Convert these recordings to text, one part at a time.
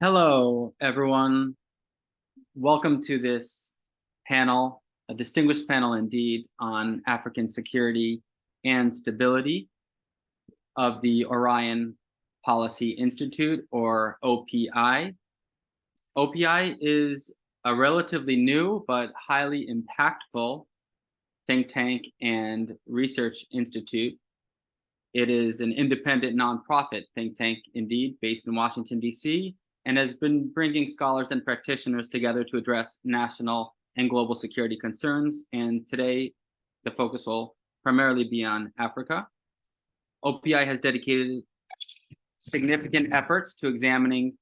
Hello, everyone. Welcome to this panel, a distinguished panel indeed, on African security and stability of the Orion Policy Institute, or OPI. OPI is a relatively new but highly impactful think tank and research institute. It is an independent nonprofit think tank indeed, based in Washington, D.C., and has been bringing scholars and practitioners together to address national and global security concerns. And today, the focus will primarily be on Africa. OPI has dedicated significant efforts to examining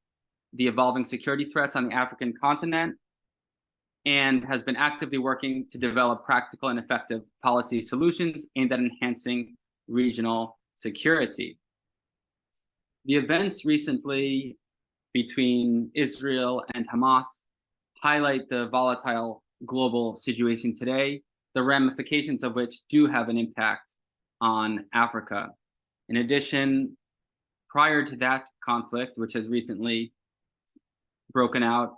the evolving security threats on the African continent and has been actively working to develop practical and effective policy solutions aimed at enhancing regional security. The events recently between Israel and Hamas highlight the volatile global situation today, the ramifications of which do have an impact on Africa. In addition, prior to that conflict, which has recently broken out,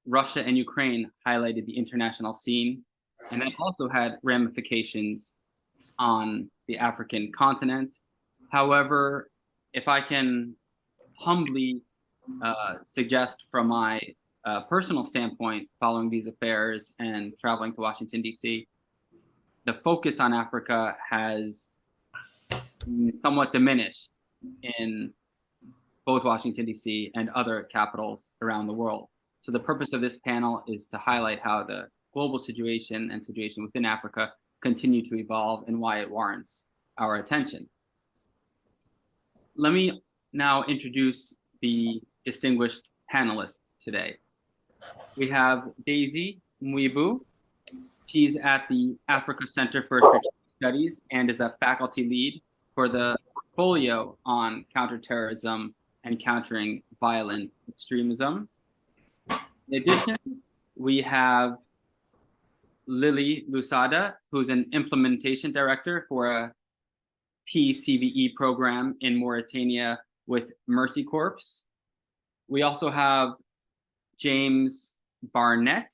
Russia and Ukraine highlighted the international scene, and that also had ramifications on the African continent. However, if I can humbly suggest from my personal standpoint, following these affairs and traveling to Washington, D.C., the focus on Africa has somewhat diminished in both Washington, D.C. and other capitals around the world. So the purpose of this panel is to highlight how the global situation and situation within Africa continue to evolve and why it warrants our attention. Let me now introduce the distinguished panelists today. We have Daisy Mwibu. She's at the Africa Center for Strategic Studies and is a faculty lead for the portfolio on counterterrorism and countering violent extremism. In addition, we have Lily Lusada, who's an implementation director for a PCVE program in Mauritania with Mercy Corps. We also have James Barnett,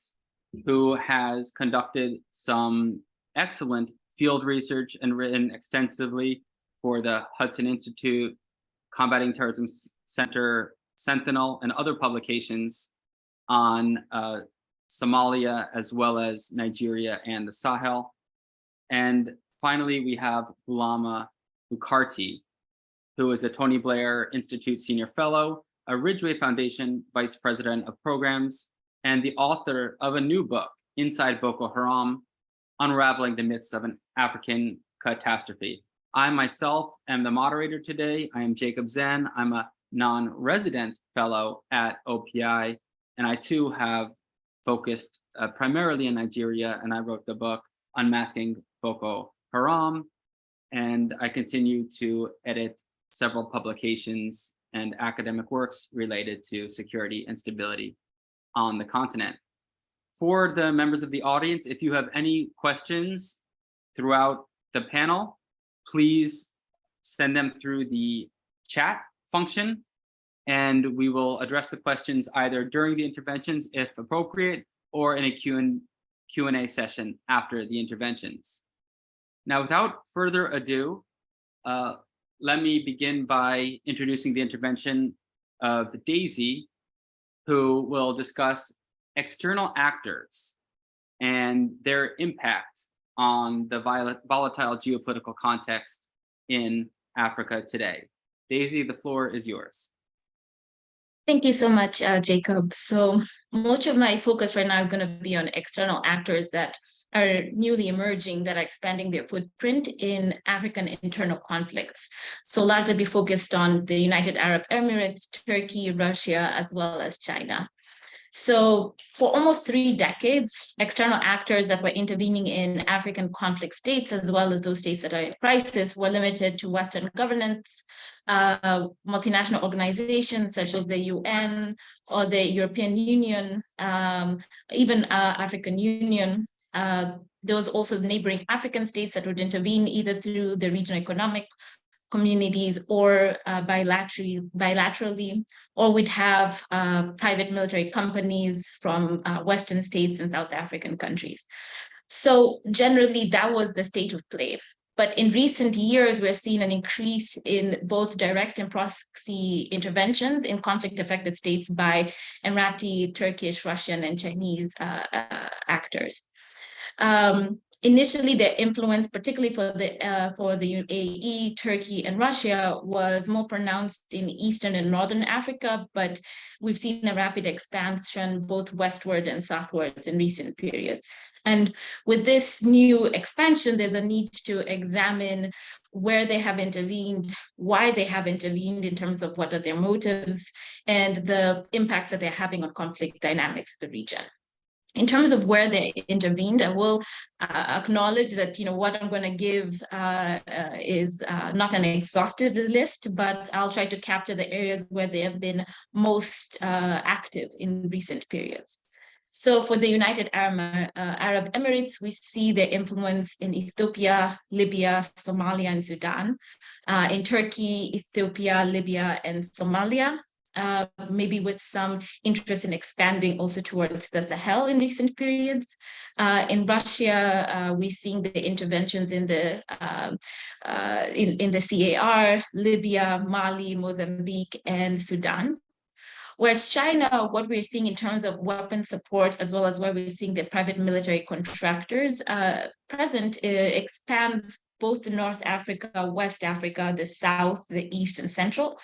who has conducted some excellent field research and written extensively for the Hudson Institute, Combating Terrorism Center, Sentinel, and other publications on Somalia, as well as Nigeria and the Sahel. And finally, we have Bulama Bukarti, who is a Tony Blair Institute Senior Fellow, a Ridgway Foundation Vice President of Programs, and the author of a new book, Inside Boko Haram, Unraveling the Myths of an African Catastrophe. I myself am the moderator today. I am Jacob Zen. I'm a non-resident fellow at OPI, and I too have focused primarily in Nigeria, and I wrote the book Unmasking Boko Haram, and I continue to edit several publications and academic works related to security and stability on the continent. For the members of the audience, if you have any questions throughout the panel, please send them through the chat function, and we will address the questions either during the interventions, if appropriate, or in a Q&A session after the interventions. Now, without further ado, let me begin by introducing the intervention of Daisy, who will discuss external actors and their impact on the volatile geopolitical context in Africa today. Daisy, the floor is yours. Thank you so much, Jacob. So much of my focus right now is going to be on external actors that are newly emerging, that are expanding their footprint in African internal conflicts. So largely be focused on the United Arab Emirates, Turkey, Russia, as well as China. So for almost 3 decades, external actors that were intervening in African conflict states, as well as those states that are in crisis, were limited to Western governance, multinational organizations such as the UN or the European Union, even African Union. There was also the neighboring African states that would intervene either through the regional economic communities or bilaterally, or would have private military companies from Western states and South African countries. So generally, that was the state of play. But in recent years, we're seeing an increase in both direct and proxy interventions in conflict-affected states by Emirati, Turkish, Russian, and Chinese actors. Initially, their influence, particularly for the UAE, Turkey, and Russia, was more pronounced in Eastern and Northern Africa, but we've seen a rapid expansion both westward and southwards in recent periods. And with this new expansion, there's a need to examine where they have intervened, why they have intervened in terms of what are their motives, and the impacts that they're having on conflict dynamics in the region. In terms of where they intervened, I will acknowledge that what I'm going to give is not an exhaustive list, but I'll try to capture the areas where they have been most active in recent periods. So for the United Arab Emirates, we see their influence in Ethiopia, Libya, Somalia, and Sudan. In Turkey, Ethiopia, Libya, and Somalia. Maybe with some interest in expanding also towards the Sahel in recent periods. In Russia, we're seeing the interventions in the CAR, Libya, Mali, Mozambique, and Sudan. Whereas China, what we're seeing in terms of weapon support, as well as where we're seeing the private military contractors present, expands both North Africa, West Africa, the South, the East, and Central.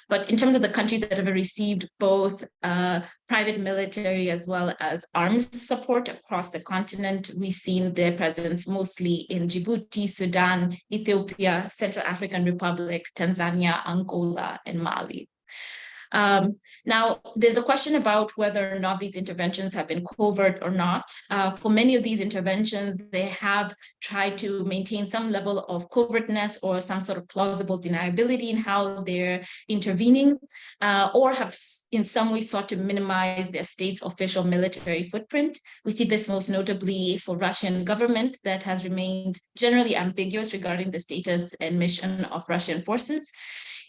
But in terms of the countries that have received both private military as well as arms support across the continent, we've seen their presence mostly in Djibouti, Sudan, Ethiopia, Central African Republic, Tanzania, Angola, and Mali. Now, there's a question about whether or not these interventions have been covert or not. For many of these interventions, they have tried to maintain some level of covertness or some sort of plausible deniability in how they're intervening, or have in some way sought to minimize their state's official military footprint. We see this most notably for Russian government that has remained generally ambiguous regarding the status and mission of Russian forces.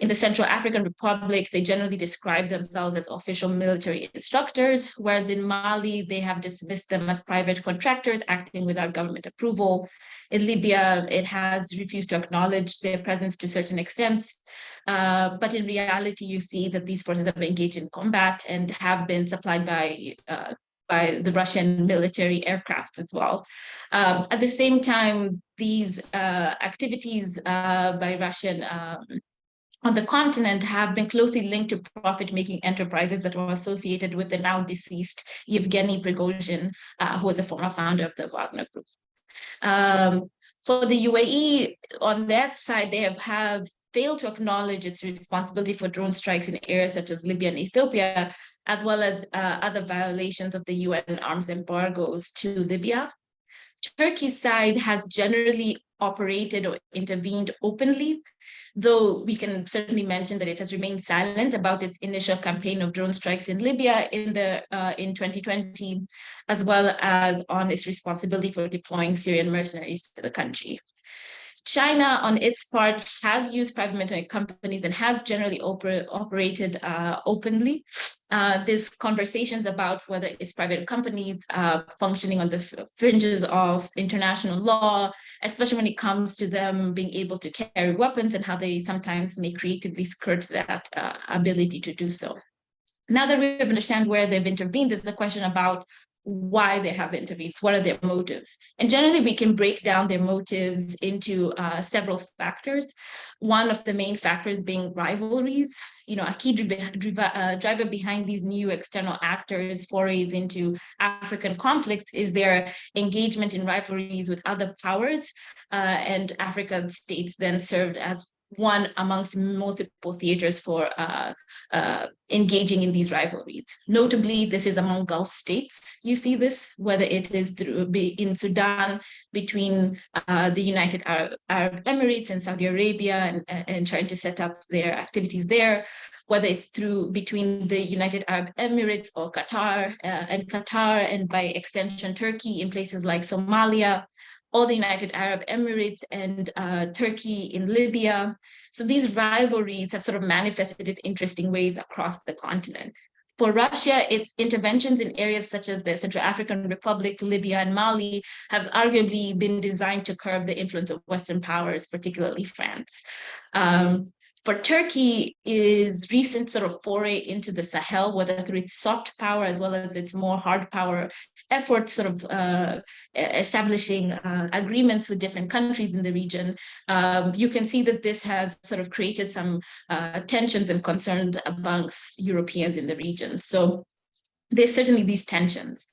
In the Central African Republic, they generally describe themselves as official military instructors, whereas in Mali, they have dismissed them as private contractors acting without government approval. In Libya, it has refused to acknowledge their presence to certain extents. But in reality, you see that these forces have engaged in combat and have been supplied by the Russian military aircraft as well. At the same time, these activities by Russian on the continent have been closely linked to profit-making enterprises that were associated with the now deceased Yevgeny Prigozhin, who was a former founder of the Wagner group. For the UAE, on their side, they have failed to acknowledge its responsibility for drone strikes in areas such as Libya and Ethiopia, as well as other violations of the UN arms embargoes to Libya. Turkey's side has generally operated or intervened openly, though we can certainly mention that it has remained silent about its initial campaign of drone strikes in Libya in 2020, as well as on its responsibility for deploying Syrian mercenaries to the country. China, on its part, has used private military companies and has generally operated openly. There's conversations about whether it's private companies functioning on the fringes of international law, especially when it comes to them being able to carry weapons and how they sometimes may creatively skirt that ability to do so. Now that we understand where they've intervened, there's a question about why they have intervened. What are their motives? And generally, we can break down their motives into several factors. One of the main factors being rivalries. A key driver behind these new external actors' forays into African conflicts is their engagement in rivalries with other powers, and African states then served as one amongst multiple theaters for engaging in these rivalries. Notably, this is among Gulf states. You see this, whether it is in Sudan between the United Arab Emirates and Saudi Arabia and trying to set up their activities there, whether it's between the United Arab Emirates or Qatar and by extension Turkey in places like Somalia, or the United Arab Emirates and Turkey in Libya. So these rivalries have sort of manifested in interesting ways across the continent. For Russia, its interventions in areas such as the Central African Republic, Libya, and Mali have arguably been designed to curb the influence of Western powers, particularly France. For Turkey, is recent sort of foray into the Sahel, whether through its soft power as well as its more hard power efforts, sort of establishing agreements with different countries in the region, you can see that this has sort of created some tensions and concerns amongst Europeans in the region. So there's certainly these tensions.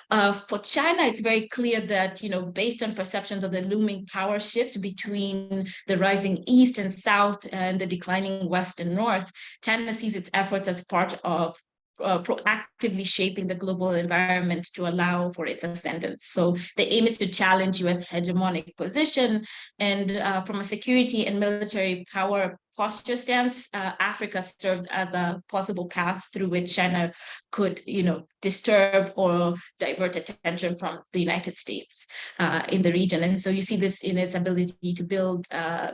For China, it's very clear that, based on perceptions of the looming power shift between the rising East and South and the declining West and North, China sees its efforts as part of proactively shaping the global environment to allow for its ascendance. So the aim is to challenge US hegemonic position, and from a security and military power posture stance, Africa serves as a possible path through which China could, disturb or divert attention from the United States in the region. And so you see this in its ability to build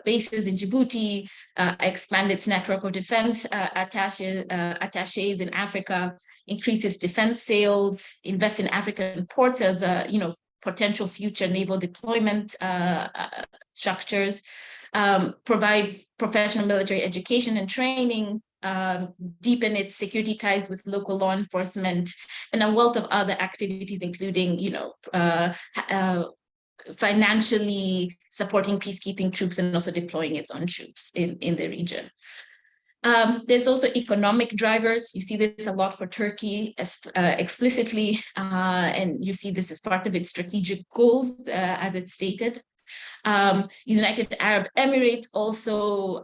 bases in Djibouti, expand its network of defense attaches in Africa, increase its defense sales, invest in African ports as a, potential future naval deployment structures, provide professional military education and training, deepen its security ties with local law enforcement, and a wealth of other activities, including, financially supporting peacekeeping troops and also deploying its own troops in the region. There's also economic drivers. You see this a lot for Turkey explicitly, and you see this as part of its strategic goals, as it's stated. United Arab Emirates also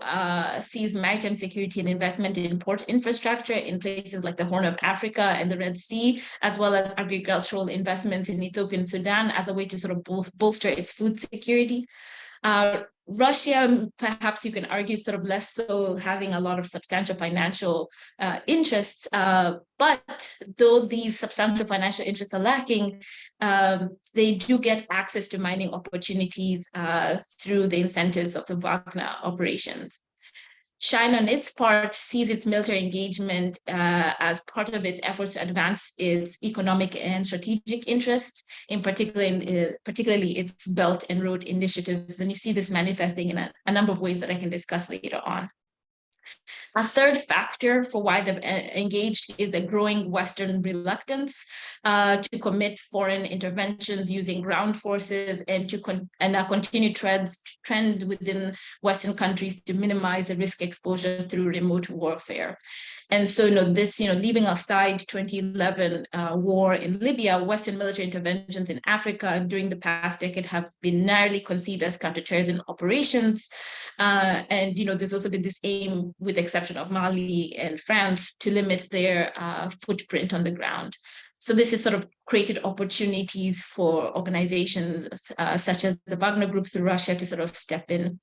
sees maritime security and investment in port infrastructure in places like the Horn of Africa and the Red Sea, as well as agricultural investments in Ethiopia and Sudan as a way to sort of bolster its food security. Russia, perhaps you can argue, sort of less so, having a lot of substantial financial interests, but though these substantial financial interests are lacking, they do get access to mining opportunities through the incentives of the Wagner operations. China, on its part, sees its military engagement as part of its efforts to advance its economic and strategic interests, particularly its Belt and Road initiatives. And you see this manifesting in a number of ways that I can discuss later on. A third factor for why they've engaged is a growing Western reluctance to commit foreign interventions using ground forces, and a continued trend within Western countries to minimize the risk exposure through remote warfare. And so, leaving aside 2011 war in Libya, Western military interventions in Africa during the past decade have been narrowly conceived as counterterrorism operations. And, there's also been this aim, with the exception of Mali and France, to limit their footprint on the ground. So this has sort of created opportunities for organizations such as the Wagner Group through Russia to sort of step in.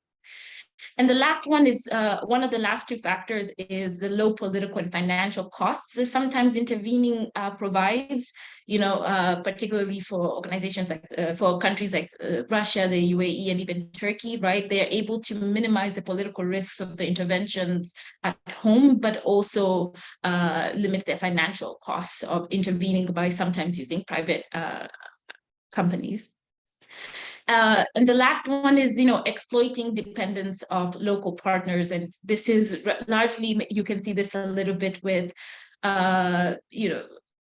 And the last one is, one of the last two factors is the low political and financial costs that sometimes intervening provides, particularly for organizations like, for countries like Russia, the UAE, and even Turkey, right? They're able to minimize the political risks of the interventions at home, but also limit the financial costs of intervening by sometimes using private companies. And the last one is, exploiting dependence of local partners. And this is largely, you can see this a little bit with,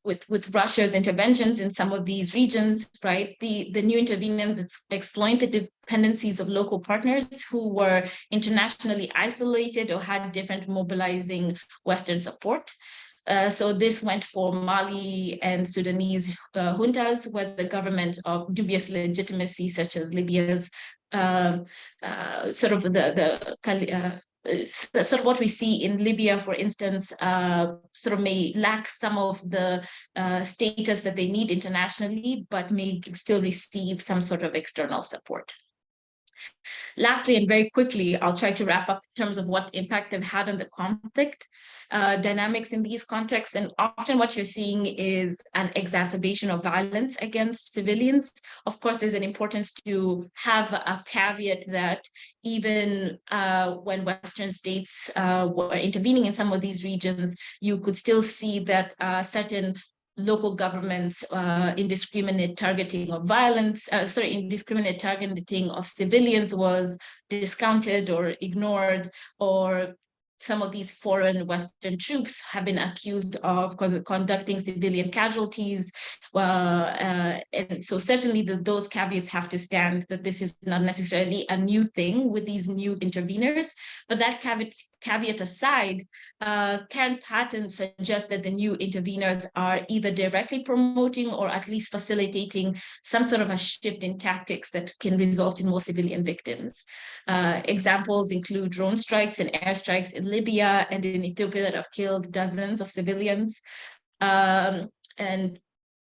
with Russia's interventions in some of these regions, right? The new interventions exploit the dependencies of local partners who were internationally isolated or had different mobilizing Western support. So this went for Mali and Sudanese juntas, where the government of dubious legitimacy, such as Libya's, sort of what we see in Libya, for instance, sort of may lack some of the status that they need internationally, but may still receive some sort of external support. Lastly, and very quickly, I'll try to wrap up in terms of what impact they've had on the conflict dynamics in these contexts. And often what you're seeing is an exacerbation of violence against civilians. Of course, there's an importance to have a caveat that even when Western states were intervening in some of these regions, you could still see that certain local governments indiscriminate targeting of indiscriminate targeting of civilians was discounted or ignored, or some of these foreign Western troops have been accused of conducting civilian casualties. And so certainly those caveats have to stand, that this is not necessarily a new thing with these new interveners. But that caveat aside, current patterns suggest that the new interveners are either directly promoting or at least facilitating some sort of a shift in tactics that can result in more civilian victims. Examples include drone strikes and airstrikes in Libya and in Ethiopia that have killed dozens of civilians. And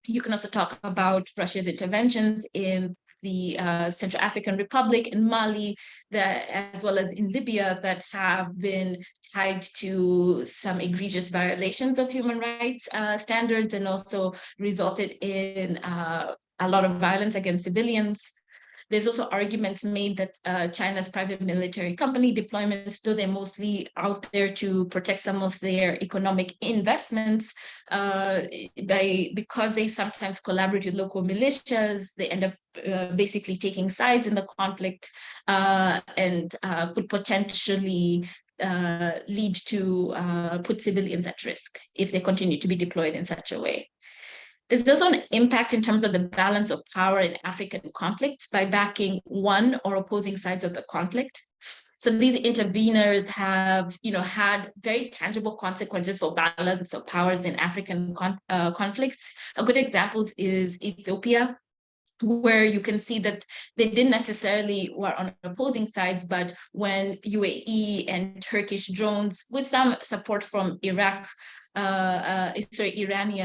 you can also talk about Russia's interventions in the Central African Republic and Mali, as well as in Libya, that have been tied to some egregious violations of human rights standards and also resulted in a lot of violence against civilians. There's also arguments made that China's private military company deployments, though they're mostly out there to protect some of their economic investments, because they sometimes collaborate with local militias, they end up basically taking sides in the conflict and could potentially lead to put civilians at risk if they continue to be deployed in such a way. There's also an impact in terms of the balance of power in African conflicts by backing one or opposing sides of the conflict. So these interveners have, had very tangible consequences for balance of powers in African conflicts. A good example is Ethiopia, where you can see that they didn't necessarily were on opposing sides, but when UAE and Turkish drones, with some support from Iranian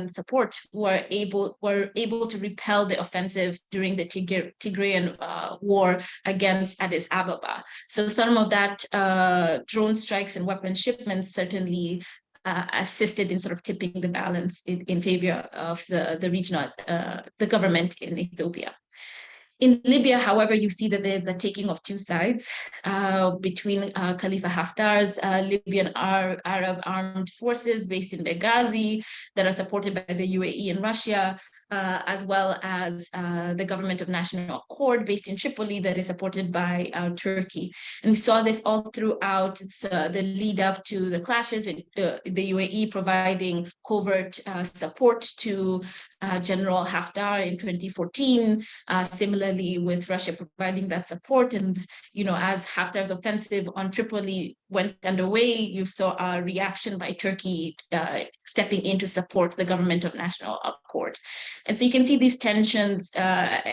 support, were able to repel the offensive during the Tigrayan war against Addis Ababa. So some of that drone strikes and weapon shipments certainly assisted in sort of tipping the balance in favor of the regional, the government in Ethiopia. In Libya, however, you see that there's a taking of two sides between Khalifa Haftar's Libyan Arab armed forces based in Benghazi that are supported by the UAE and Russia, as well as the government of national accord based in Tripoli that is supported by Turkey. And we saw this all throughout the lead up to the clashes, in the UAE providing covert support to General Haftar in 2014, similarly with Russia providing that support. And, as Haftar's offensive on Tripoli went underway, you saw a reaction by Turkey stepping in to support the government of national accord. And so you can see these tensions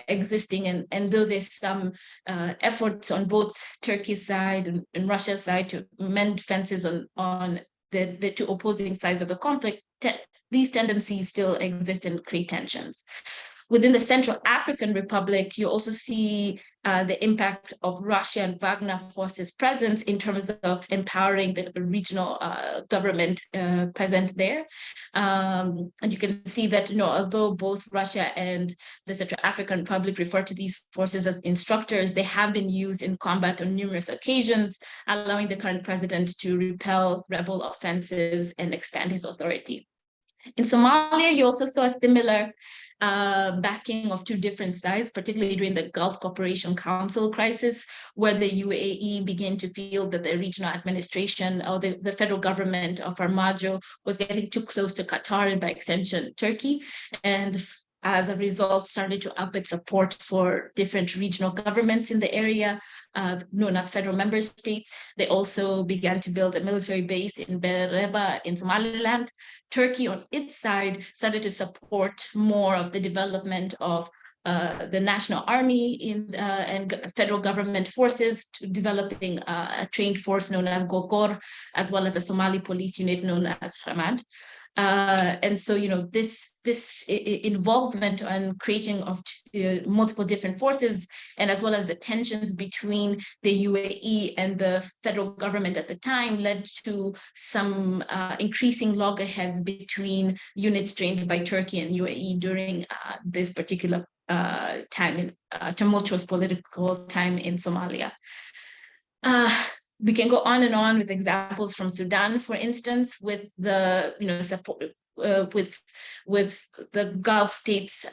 existing, and though there's some efforts on both Turkey's side and Russia's side to mend fences on the two opposing sides of the conflict, these tendencies still exist and create tensions. Within the Central African Republic, you also see the impact of Russia and Wagner forces presence in terms of empowering the regional government present there. And you can see that, although both Russia and the Central African Republic refer to these forces as instructors, they have been used in combat on numerous occasions, allowing the current president to repel rebel offensives and expand his authority. In Somalia, you also saw a similar backing of two different sides, particularly during the Gulf Cooperation Council crisis, where the UAE began to feel that the regional administration or the federal government of Farmajo was getting too close to Qatar and by extension Turkey. And as a result, started to up its support for different regional governments in the area, known as federal member states. They also began to build a military base in Bereba in Somaliland. Turkey, on its side, started to support more of the development of the national army and federal government forces, to developing a trained force known as Gogor, as well as a Somali police unit known as Hamad. And so, this involvement and creating of multiple different forces, and as well as the tensions between the UAE and the federal government at the time, led to some increasing loggerheads between units trained by Turkey and UAE during this particular time in tumultuous political time in Somalia. We can go on and on with examples from Sudan, for instance, with the support with the Gulf states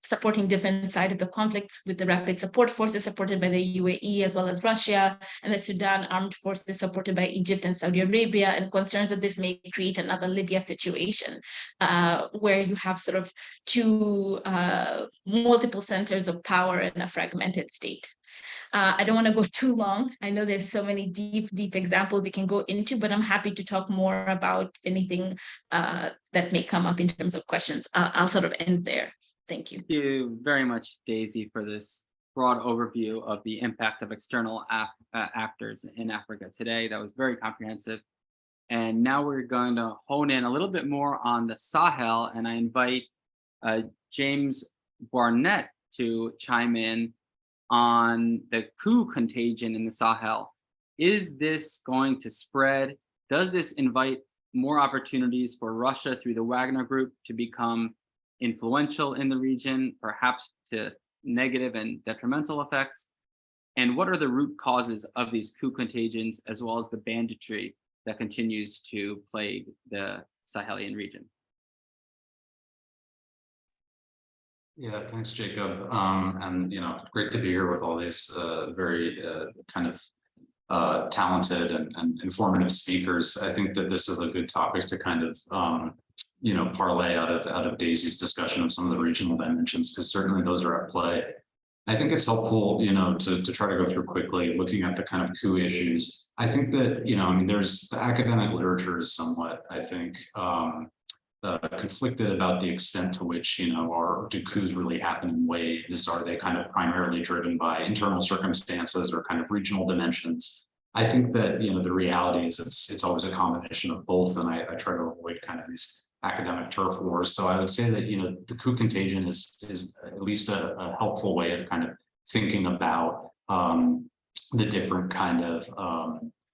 supporting different sides of the conflict, with the rapid support forces supported by the UAE as well as Russia, and the Sudan armed forces supported by Egypt and Saudi Arabia, and concerns that this may create another Libya situation, where you have sort of two multiple centers of power in a fragmented state. I don't want to go too long. I know there's so many deep examples you can go into, but I'm happy to talk more about anything that may come up in terms of questions. I'll sort of end there. Thank you. Thank you very much, Daisy, for this broad overview of the impact of external actors in Africa today. That was very comprehensive. And now we're going to hone in a little bit more on the Sahel, and I invite James Barnett to chime in on the coup contagion in the Sahel. Is this going to spread? Does this invite more opportunities for Russia through the Wagner group to become influential in the region, perhaps to negative and detrimental effects? And what are the root causes of these coup contagions, as well as the banditry that continues to plague the Sahelian region? Yeah, thanks, Jacob. And great to be here with all these very kind of talented and informative speakers. I think that this is a good topic to kind of parlay out of Daisy's discussion of some of the regional dimensions, because certainly those are at play. I think it's helpful, to try to go through quickly, looking at the kind of coup issues. I think that there's the academic literature is somewhat, I think, conflicted about the extent to which, do coups really happen in waves? Are they kind of primarily driven by internal circumstances or kind of regional dimensions? I think that, the reality is it's always a combination of both. And I try to avoid kind of these academic turf wars. So I would say that, the coup contagion is at least a helpful way of kind of thinking about the different kind of,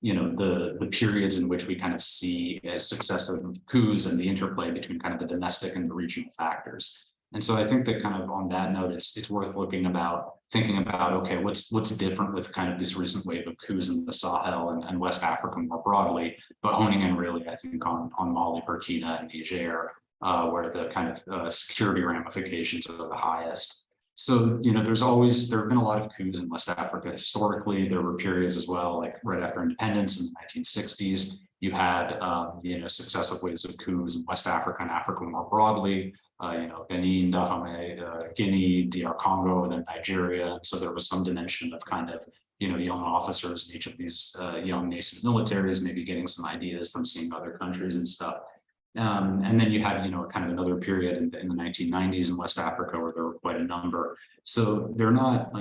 the periods in which we kind of see successive coups and the interplay between kind of the domestic and the regional factors. And so I think that kind of on that note, it's worth thinking about, okay, what's different with kind of this recent wave of coups in the Sahel and West Africa more broadly, but honing in really, I think, on Mali, Burkina, and Niger, where the kind of security ramifications are the highest. So, there have been a lot of coups in West Africa historically. There were periods as well, like right after independence in the 1960s. You had, successive waves of coups in West Africa and Africa more broadly. Benin, Dahomey, Guinea, DR Congo, and then Nigeria. And so there was some dimension of kind of, young officers in each of these young nascent militaries, maybe getting some ideas from seeing other countries and stuff. And then you had, kind of another period in the 1990s in West Africa where there were quite a number. So they're not,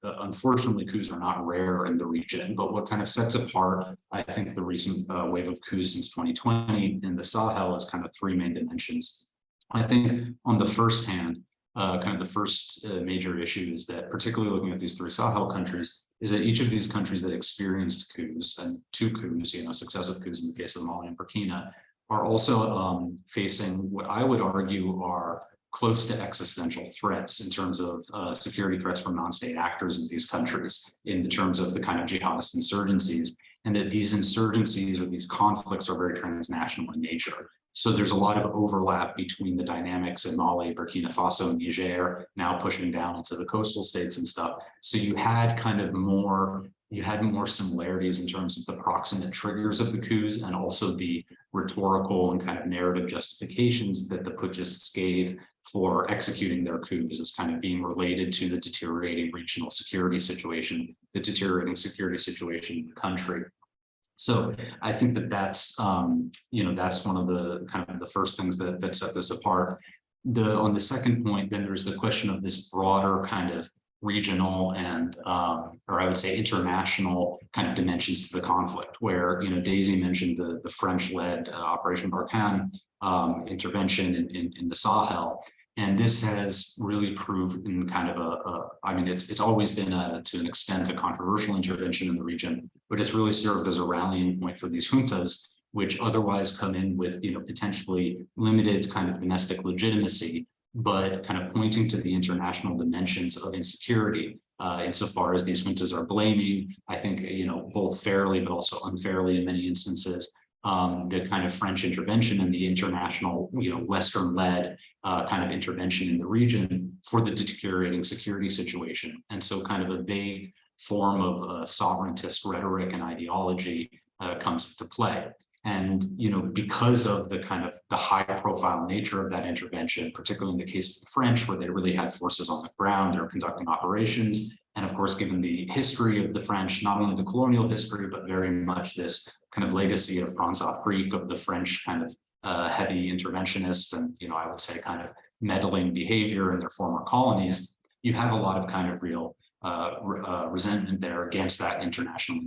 unfortunately, coups are not rare in the region. But what kind of sets apart, I think, the recent wave of coups since 2020 in the Sahel is kind of three main dimensions. I think on the first hand, kind of the first major issue is that, particularly looking at these three Sahel countries, is that each of these countries that experienced coups, and two coups, successive coups in the case of Mali and Burkina, are also facing what I would argue are close to existential threats in terms of security threats from non-state actors in these countries, in the terms of the kind of jihadist insurgencies, and that these insurgencies or these conflicts are very transnational in nature. So there's a lot of overlap between the dynamics in Mali, Burkina Faso, and Niger, now pushing down into the coastal states and stuff. So you had kind of more similarities in terms of the proximate triggers of the coups, and also the rhetorical and kind of narrative justifications that the putschists gave for executing their coups as kind of being related to the deteriorating regional security situation, the deteriorating security situation in the country. So I think that's that's one of the kind of the first things that set this apart. On the second point, then there's the question of this broader kind of regional and or I would say international kind of dimensions to the conflict, where, you know, Daisy mentioned the French-led Operation Barkhane intervention in the Sahel. And this has really proved in kind of I mean, it's always been to an extent a controversial intervention in the region, but it's really served as a rallying point for these juntas, which otherwise come in with, you know, potentially limited kind of domestic legitimacy, but kind of pointing to the international dimensions of insecurity, insofar as these juntas are blaming, I think, you know, both fairly but also unfairly in many instances, the kind of French intervention and the international, you know, Western-led kind of intervention in the region for the deteriorating security situation. And so kind of a vague form of sovereigntist rhetoric and ideology comes into play. And, you know, because of the kind of the high profile nature of that intervention, particularly in the case of the French, where they really had forces on the ground, they're conducting operations. And of course, given the history of the French, not only the colonial history, but very much this kind of legacy of France-Afrique, of the French kind of heavy interventionist and, you know, I would say kind of meddling behavior in their former colonies, you have a lot of kind of real resentment there against that international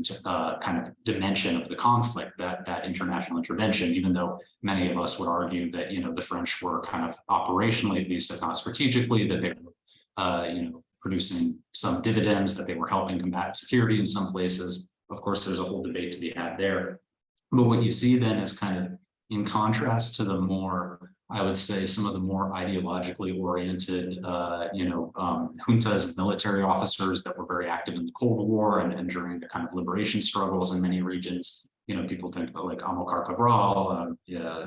kind of dimension of the conflict, that international intervention, even though many of us would argue that, you know, the French were kind of operationally, at least if not strategically, that they were, you know, producing some dividends, that they were helping combat security in some places. Of course, there's a whole debate to be had there. But what you see then is kind of in contrast to the more, I would say, some of the more ideologically oriented, you know, juntas and military officers that were very active in the Cold War and during the kind of liberation struggles in many regions. You know, people think about like Amilcar Cabral,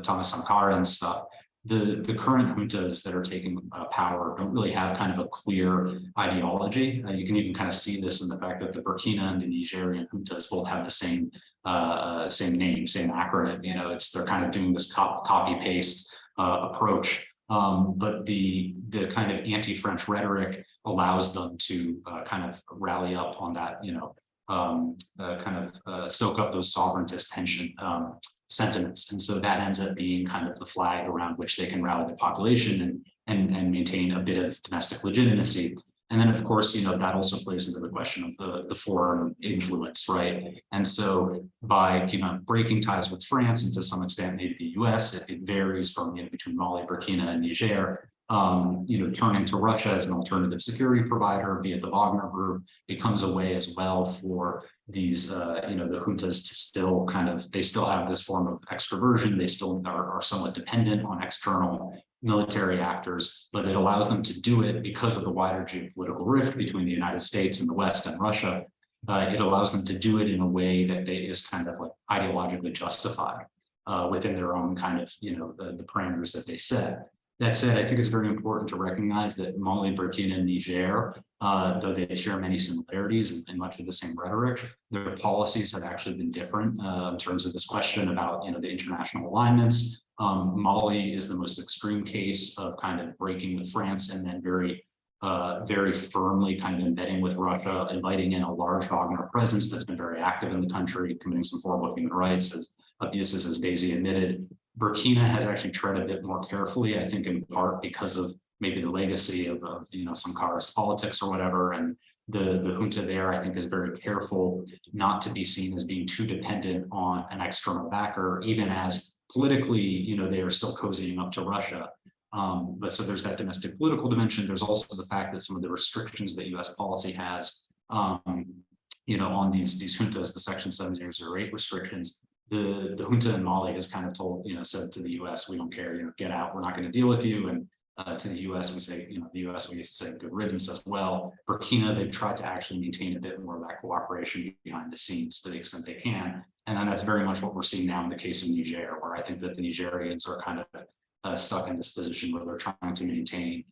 Thomas Sankara and stuff. The current juntas that are taking power don't really have kind of a clear ideology. You can even kind of see this in the fact that the Burkina and the Nigerian juntas both have the same name, same acronym. You know, they're kind of doing this copy paste approach, but the kind of anti-French rhetoric allows them to kind of rally up on that, you know, kind of soak up those sovereigntist tension sentiments, and so that ends up being kind of the flag around which they can rally the population and maintain a bit of domestic legitimacy. And then, of course, you know, that also plays into the question of the foreign influence, right? And so by, you know, breaking ties with France and to some extent maybe the US, it varies from, you know, between Mali, Burkina, and Niger, you know, turning to Russia as an alternative security provider via the Wagner group becomes a way as well for these, you know, the juntas to still kind of, they still have this form of extroversion. They still are somewhat dependent on external military actors, but it allows them to do it because of the wider geopolitical rift between the United States and the West and Russia. It allows them to do it in a way that is kind of like ideologically justified within their own kind of, you know, the parameters that they set. That said, I think it's very important to recognize that Mali, Burkina, and Niger, though they share many similarities and much of the same rhetoric, their policies have actually been different in terms of this question about, you know, the international alignments. Mali is the most extreme case of kind of breaking with France and then very firmly kind of embedding with Russia, inviting in a large Wagner presence that's been very active in the country, committing some horrible human rights abuses, as Daisy admitted. Burkina has actually tread a bit more carefully, I think in part because of maybe the legacy of you know, Sankarist politics or whatever. And the junta there, I think, is very careful not to be seen as being too dependent on an external backer, even as politically, you know, they are still cozying up to Russia. But so there's that domestic political dimension. There's also the fact that some of the restrictions that US policy has, you know, on these juntas, the Section 7008 restrictions, the junta in Mali has kind of told, you know, said to the US, we don't care, you know, get out, we're not going to deal with you. And to the US, we say, you know, the US, we say good riddance as well. Burkina, they've tried to actually maintain a bit more of that cooperation behind the scenes to the extent they can. And then that's very much what we're seeing now in the case of Niger, where I think that the Nigerians are kind of stuck in this position where they're trying to maintain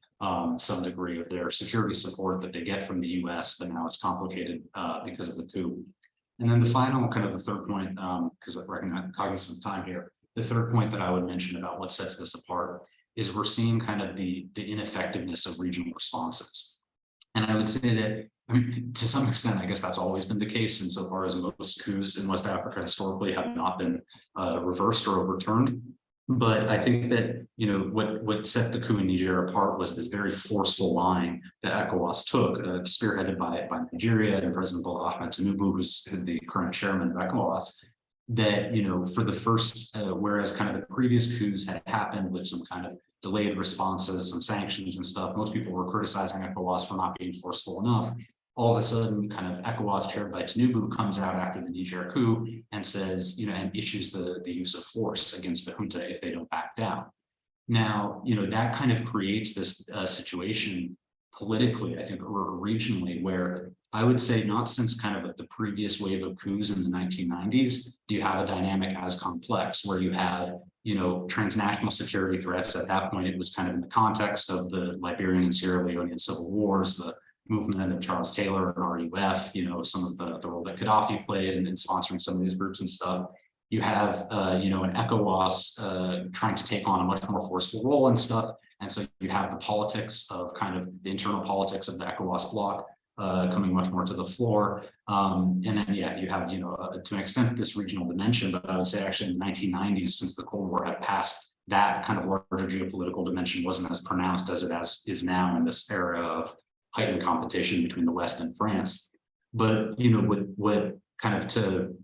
some degree of their security support that they get from the US, but now it's complicated because of the coup. And then the final kind of the third point, because I'm cognizant of time here, the third point that I would mention about what sets this apart is we're seeing kind of the ineffectiveness of regional responses. And I would say that, I mean, to some extent, I guess that's always been the case insofar as most coups in West Africa historically have not been reversed or overturned. But I think that, what set the coup in Niger apart was this very forceful line that ECOWAS took, spearheaded by Nigeria and President Bola Ahmed Tinubu, who's the current chairman of ECOWAS, that, for the first, whereas kind of the previous coups had happened with some kind of delayed responses, some sanctions and stuff, most people were criticizing ECOWAS for not being forceful enough. All of a sudden, kind of ECOWAS chaired by Tinubu comes out after the Niger coup and says, and issues the use of force against the junta if they don't back down. Now, that kind of creates this situation politically, I think, or regionally, where I would say not since kind of like the previous wave of coups in the 1990s, do you have a dynamic as complex where you have, transnational security threats. At that point, it was kind of in the context of the Liberian and Sierra Leonean civil wars, the movement of Charles Taylor and RUF, some of the role that Gaddafi played in sponsoring some of these groups and stuff. You have, an ECOWAS trying to take on a much more forceful role and stuff. And so you have the politics of kind of the internal politics of the ECOWAS bloc coming much more to the floor. And then, yeah, you have, to an extent, this regional dimension, but I would say actually in the 1990s, since the Cold War had passed, that kind of larger geopolitical dimension wasn't as pronounced as it is now in this era of heightened competition between the West and France. But, what kind of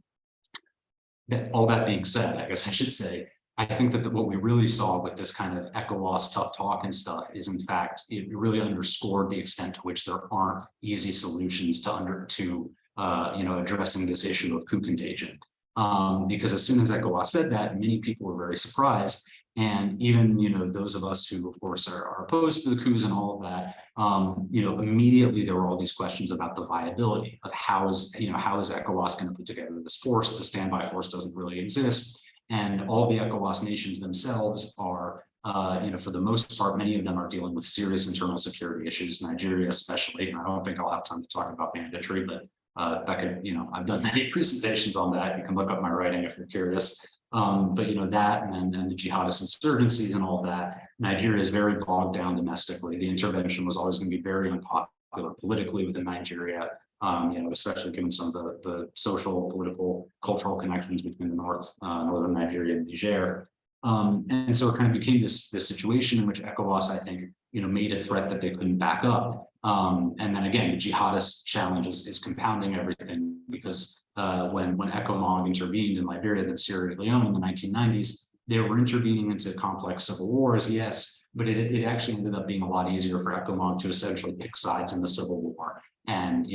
all that being said, I guess I should say, I think that what we really saw with this kind of ECOWAS tough talk and stuff is, in fact, it really underscored the extent to which there aren't easy solutions to addressing this issue of coup contagion. Because as soon as ECOWAS said that, many people were very surprised. And even, those of us who, of course, are opposed to the coups and all of that, immediately there were all these questions about the viability of how is ECOWAS going to put together this force? The standby force doesn't really exist. And all the ECOWAS nations themselves are, for the most part, many of them are dealing with serious internal security issues, Nigeria especially. And I don't think I'll have time to talk about banditry, but that could, I've done many presentations on that. You can look up my writing if you're curious. But that and the jihadist insurgencies and all that, Nigeria is very bogged down domestically. The intervention was always going to be very unpopular politically within Nigeria, especially given some of the social, political, cultural connections between the northern Nigeria and Niger. And so it kind of became this situation in which ECOWAS, I think, made a threat that they couldn't back up. And then again, the jihadist challenge is compounding everything, because when ECOMOG intervened in Liberia and Sierra Leone in the 1990s, they were intervening into complex civil wars, yes, but it actually ended up being a lot easier for ECOMOG to essentially pick sides in the civil war and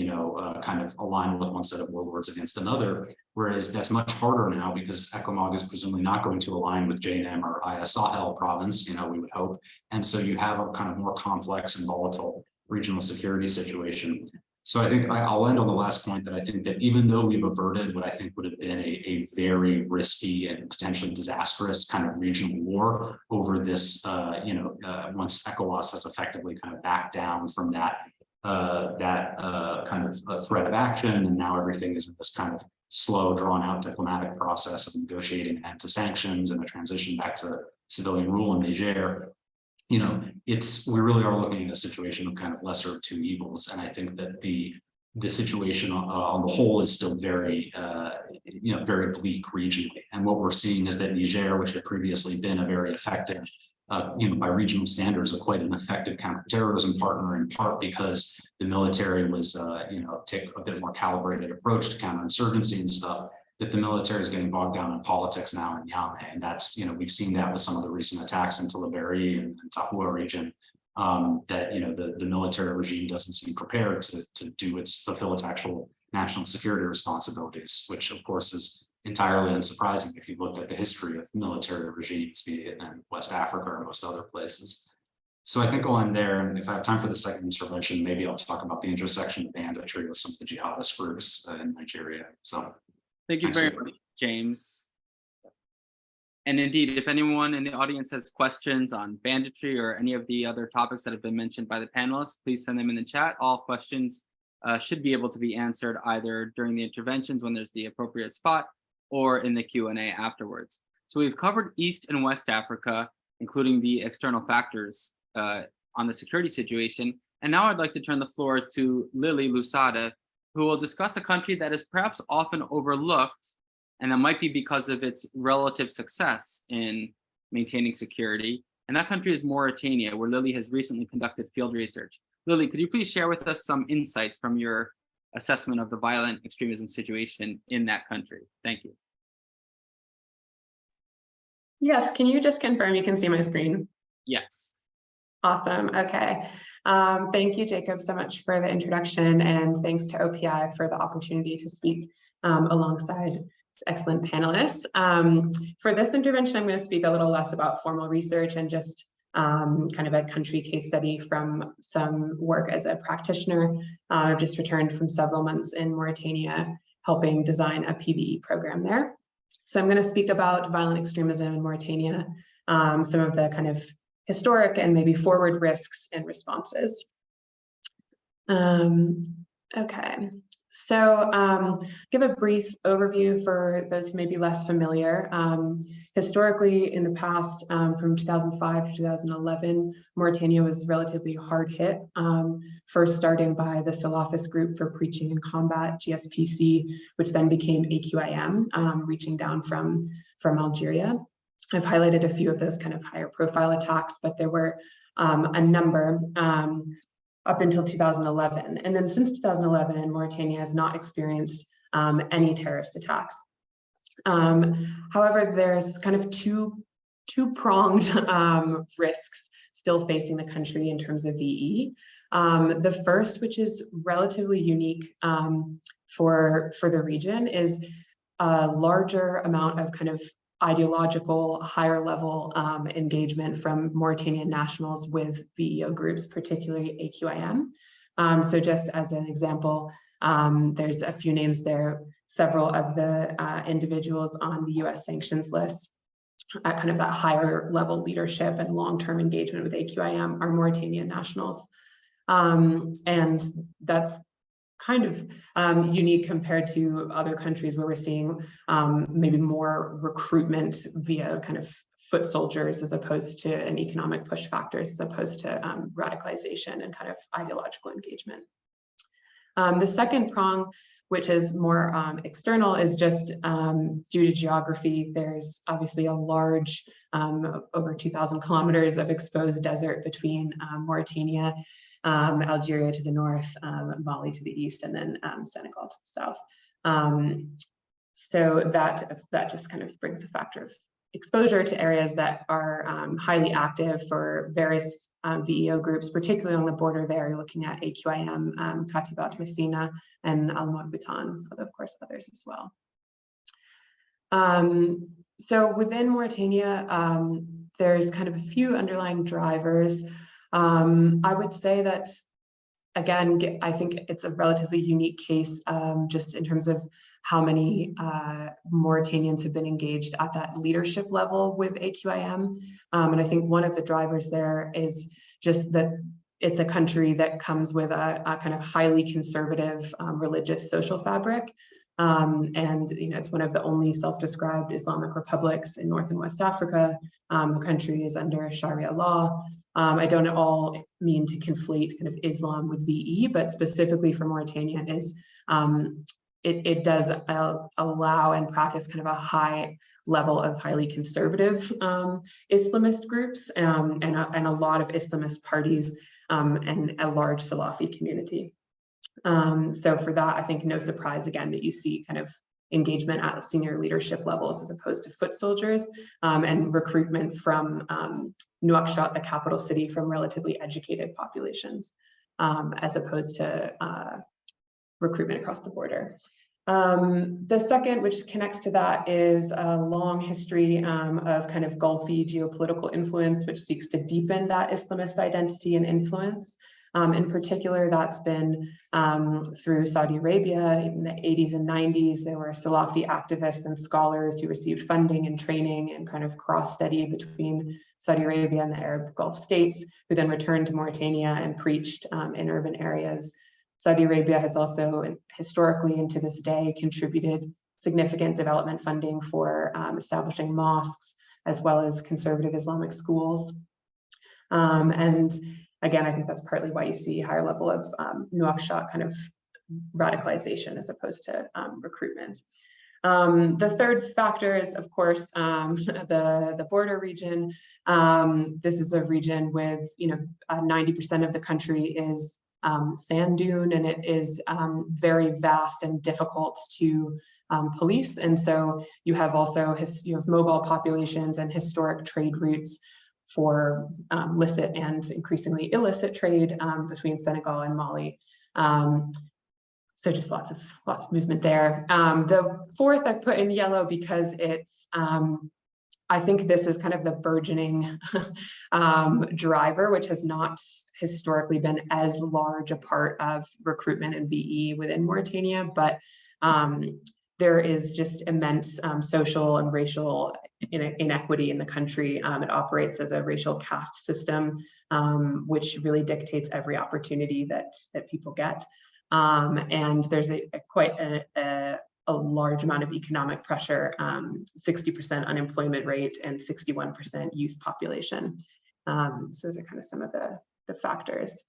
kind of align with one set of warlords against another. Whereas that's much harder now, because ECOMOG is presumably not going to align with JNM or Sahel province, we would hope. And so you have a kind of more complex and volatile regional security situation. So I think I'll end on the last point, that I think that even though we've averted what I think would have been a very risky and potentially disastrous kind of regional war over this, once ECOWAS has effectively kind of backed down from that kind of threat of action, and now everything is in this kind of slow, drawn-out diplomatic process of negotiating an end to sanctions and a transition back to civilian rule in Niger. We really are looking at a situation of kind of lesser of two evils. And I think that the situation on the whole is still very, very bleak regionally. And what we're seeing is that Niger, which had previously been a very effective, by regional standards, quite an effective counterterrorism partner, in part because the military was, take a bit more calibrated approach to counterinsurgency and stuff, that the military is getting bogged down in politics now in Niamey. And that's, we've seen that with some of the recent attacks into Liberi and Tahua region, that, the military regime doesn't seem prepared to fulfill its actual national security responsibilities, which of course is entirely unsurprising if you looked at the history of military regimes, be it in West Africa or most other places. So I think I'll end there. And if I have time for the second intervention, maybe I'll talk about the intersection of banditry with some of the jihadist groups in Nigeria. So. Thank you very much, James. And indeed, if anyone in the audience has questions on banditry or any of the other topics that have been mentioned by the panelists, please send them in the chat. All questions should be able to be answered either during the interventions when there's the appropriate spot, or in the Q&A afterwards. So we've covered East and West Africa, including the external factors on the security situation. And now I'd like to turn the floor to Lily Lusada, who will discuss a country that is perhaps often overlooked, and that might be because of its relative success in maintaining security. And that country is Mauritania, where Lily has recently conducted field research. Lily, could you please share with us some insights from your assessment of the violent extremism situation in that country? Thank you. Yes, can you just confirm you can see my screen? Yes. Awesome, okay. Thank you, Jacob, so much for the introduction, and thanks to OPI for the opportunity to speak alongside excellent panelists. For this intervention, I'm going to speak a little less about formal research and just kind of a country case study from some work as a practitioner. I've just returned from several months in Mauritania, helping design a PVE program there. So I'm going to speak about violent extremism in Mauritania, some of the kind of historic and maybe forward risks and responses. Okay, so give a brief overview for those who may be less familiar. Historically, in the past, from 2005 to 2011, Mauritania was relatively hard hit, first starting by the Salafist Group for Preaching and Combat, GSPC, which then became AQIM, reaching down from Algeria. I've highlighted a few of those kind of higher profile attacks, but there were a number up until 2011. And then since 2011, Mauritania has not experienced any terrorist attacks. However, there's kind of two-pronged risks still facing the country in terms of VE. The first, which is relatively unique for the region, is a larger amount of kind of ideological, higher level engagement from Mauritanian nationals with VEO groups, particularly AQIM. So just as an example, there's a few names there. Several of the individuals on the US sanctions list at kind of that higher level leadership and long-term engagement with AQIM are Mauritanian nationals. And that's kind of unique compared to other countries where we're seeing maybe more recruitment via kind of foot soldiers as opposed to an economic push factors, as opposed to radicalization and kind of ideological engagement. The second prong, which is more external, is just due to geography. There's obviously a large, over 2,000 kilometers of exposed desert between Mauritania, Algeria to the north, Mali to the east, and then Senegal to the south. So that just kind of brings a factor of exposure to areas that are highly active for various VEO groups, particularly on the border there. You're looking at AQIM, Katibat Messina, and Al-Marbitan, of course, others as well. So within Mauritania, there's kind of a few underlying drivers. I would say that, again, I think it's a relatively unique case just in terms of how many Mauritanians have been engaged at that leadership level with AQIM. And I think one of the drivers there is just that it's a country that comes with a kind of highly conservative religious social fabric. And it's one of the only self-described Islamic republics in North and West Africa. The country is under Sharia law. I don't at all mean to conflate kind of Islam with VE, but specifically for Mauritania is it does allow and practice kind of a high level of highly conservative Islamist groups and a lot of Islamist parties and a large Salafi community. So for that, I think no surprise again that you see kind of engagement at senior leadership levels as opposed to foot soldiers and recruitment from Nouakchott, the capital city, from relatively educated populations as opposed to recruitment across the border. The second, which connects to that, is a long history of kind of Gulfy geopolitical influence, which seeks to deepen that Islamist identity and influence. In particular, that's been through Saudi Arabia. In the 80s and 90s, there were Salafi activists and scholars who received funding and training and kind of cross-study between Saudi Arabia and the Arab Gulf states, who then returned to Mauritania and preached in urban areas. Saudi Arabia has also historically and to this day contributed significant development funding for establishing mosques as well as conservative Islamic schools. And again, I think that's partly why you see higher level of Nouakchott kind of radicalization as opposed to recruitment. The third factor is, of course, the border region. This is a region with, 90% of the country is sand dune, and it is very vast and difficult to police. And so you have also mobile populations and historic trade routes for licit and increasingly illicit trade between Senegal and Mali. So just lots of movement there. The fourth I put in yellow because it's, I think this is kind of the burgeoning driver, which has not historically been as large a part of recruitment and VE within Mauritania, but there is just immense social and racial inequity in the country. It operates as a racial caste system, which really dictates every opportunity that people get. And there's quite a large amount of economic pressure, 60% unemployment rate and 61% youth population. So those are kind of some of the factors.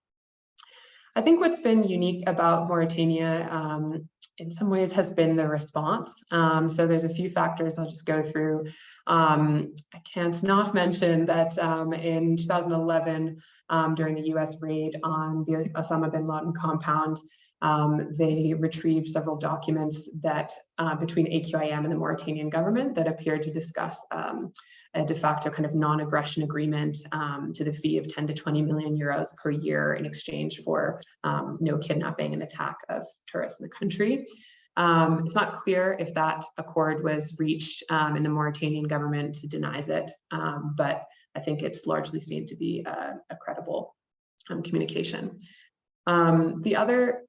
I think what's been unique about Mauritania in some ways has been the response. So there's a few factors I'll just go through. I can't not mention that in 2011, during the US raid on the Osama bin Laden compound, they retrieved several documents that between AQIM and the Mauritanian government that appeared to discuss a de facto kind of non-aggression agreement to the fee of 10 to 20 million euros per year in exchange for no kidnapping and attack of tourists in the country. It's not clear if that accord was reached, and the Mauritanian government denies it, but I think it's largely seen to be a credible communication. The other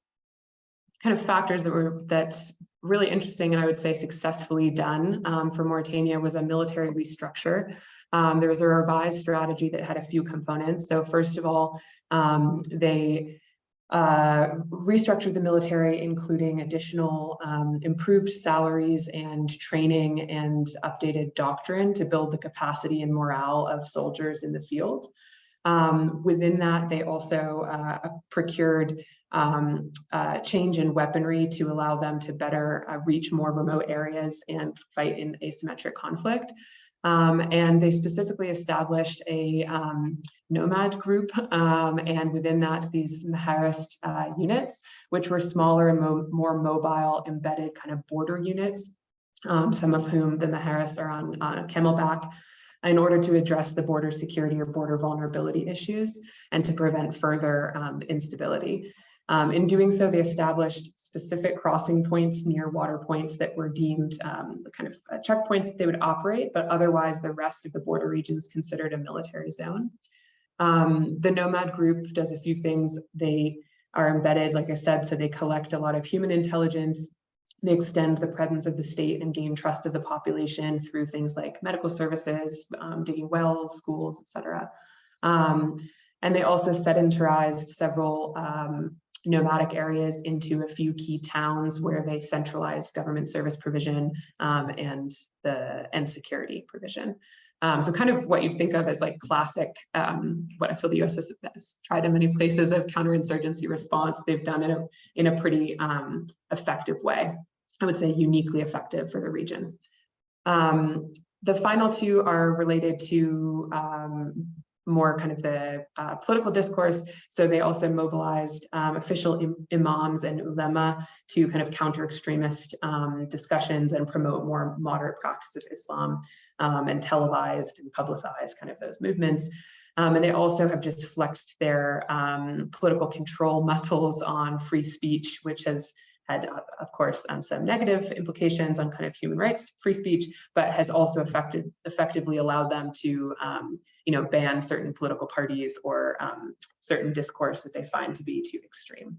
kind of factors that's really interesting and I would say successfully done for Mauritania was a military restructure. There was a revised strategy that had a few components. So first of all, they restructured the military, including additional improved salaries and training and updated doctrine to build the capacity and morale of soldiers in the field. Within that, they also procured change in weaponry to allow them to better reach more remote areas and fight in asymmetric conflict. And they specifically established a nomad group, and within that, these Maharist units, which were smaller and more mobile, embedded kind of border units, some of whom the Maharist are on camelback, in order to address the border security or border vulnerability issues and to prevent further instability. In doing so, they established specific crossing points near water points that were deemed kind of checkpoints that they would operate, but otherwise the rest of the border region is considered a military zone. The nomad group does a few things. They are embedded, like I said, so they collect a lot of human intelligence. They extend the presence of the state and gain trust of the population through things like medical services, digging wells, schools, etc. And they also sedentarized several nomadic areas into a few key towns where they centralized government service provision and security provision. So kind of what you think of as like classic, what I feel the US has tried in many places of counterinsurgency response, they've done it in a pretty effective way. I would say uniquely effective for the region. The final two are related to more kind of the political discourse. So they also mobilized official imams and ulema to kind of counter-extremist discussions and promote more moderate practice of Islam, and televised and publicized kind of those movements. And they also have just flexed their political control muscles on free speech, which has had, of course, some negative implications on kind of human rights, free speech, but has also effectively allowed them to, ban certain political parties or certain discourse that they find to be too extreme.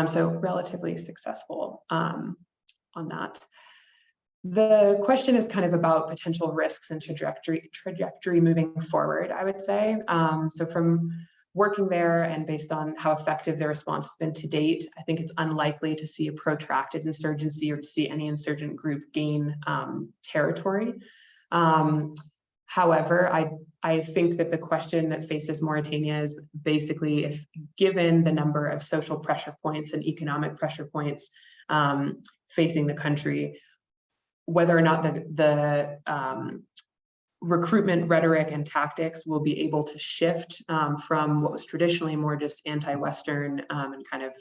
So relatively successful on that. The question is kind of about potential risks and trajectory moving forward, I would say. So from working there and based on how effective their response has been to date, I think it's unlikely to see a protracted insurgency or to see any insurgent group gain territory. However, I think that the question that faces Mauritania is basically, if given the number of social pressure points and economic pressure points facing the country, whether or not the recruitment rhetoric and tactics will be able to shift from what was traditionally more just anti-Western and kind of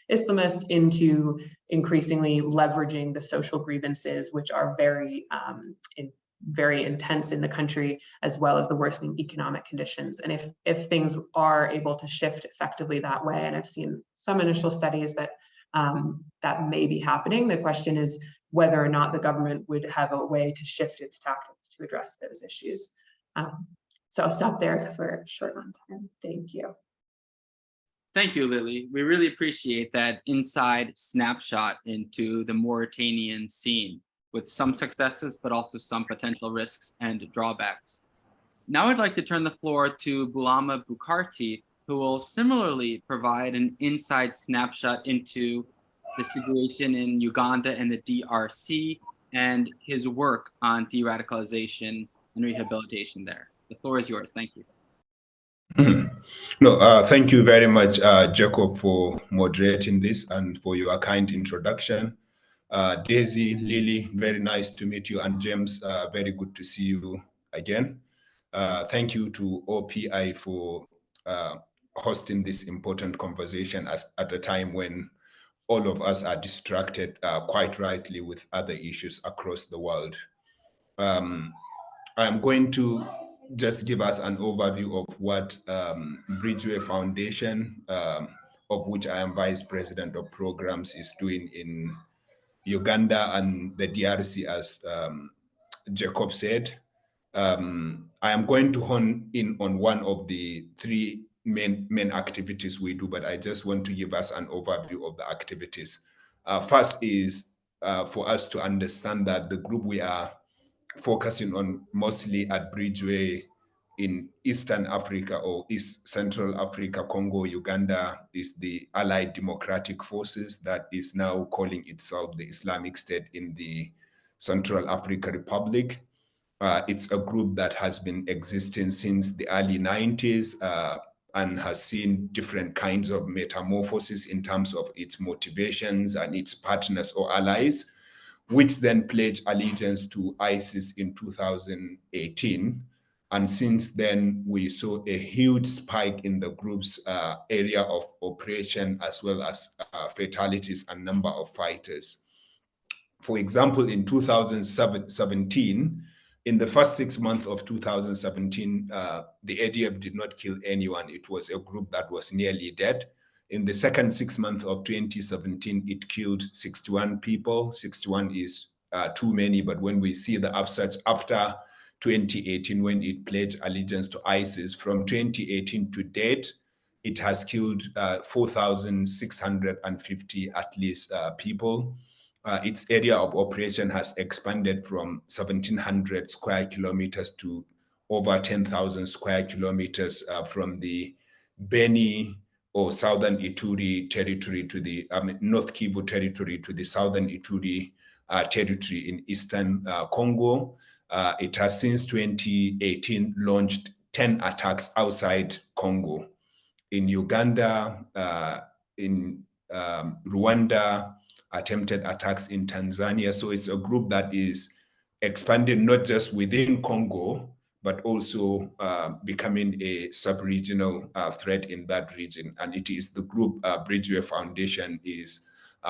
Islamist into increasingly leveraging the social grievances, which are very intense in the country, as well as the worsening economic conditions. And if things are able to shift effectively that way, and I've seen some initial studies that that may be happening, the question is whether or not the government would have a way to shift its tactics to address those issues. So I'll stop there because we're short on time. Thank you. Thank you, Lily. We really appreciate that inside snapshot into the Mauritanian scene, with some successes, but also some potential risks and drawbacks. Now I'd like to turn the floor to Bulama Bukarti, who will similarly provide an inside snapshot into the situation in Uganda and the DRC and his work on de-radicalization and rehabilitation there. The floor is yours. Thank you. No, thank you very much, Jacob, for moderating this and for your kind introduction. Daisy, Lily, very nice to meet you, and James, very good to see you again. Thank you to OPI for hosting this important conversation at a time when all of us are distracted, quite rightly, with other issues across the world. I'm going to just give us an overview of what Bridgeway Foundation, of which I am Vice President of Programs, is doing in Uganda and the DRC, as Jacob said. I am going to hone in on one of the three main activities we do, but I just want to give us an overview of the activities. First is for us to understand that the group we are focusing on mostly at Bridgeway in Eastern Africa or East Central Africa, Congo, Uganda, is the Allied Democratic Forces that is now calling itself the Islamic State in the Central African Republic. It's a group that has been existing since the early 90s and has seen different kinds of metamorphoses in terms of its motivations and its partners or allies, which then pledged allegiance to ISIS in 2018. And since then, we saw a huge spike in the group's area of operation, as well as fatalities and number of fighters. For example, in 2017, in the first 6 months of 2017, the ADF did not kill anyone. It was a group that was nearly dead. In the second 6 months of 2017, it killed 61 people. 61 is too many, but when we see the upsurge after 2018, when it pledged allegiance to ISIS, from 2018 to date, it has killed 4,650 at least people. Its area of operation has expanded from 1,700 square kilometers to over 10,000 square kilometers from the Beni or Southern Ituri territory to the North Kivu territory to the Southern Ituri territory in Eastern Congo. It has since 2018 launched 10 attacks outside Congo, in Uganda, in Rwanda, attempted attacks in Tanzania. So it's a group that is expanding not just within Congo, but also becoming a sub-regional threat in that region. And it is the group Bridgeway Foundation is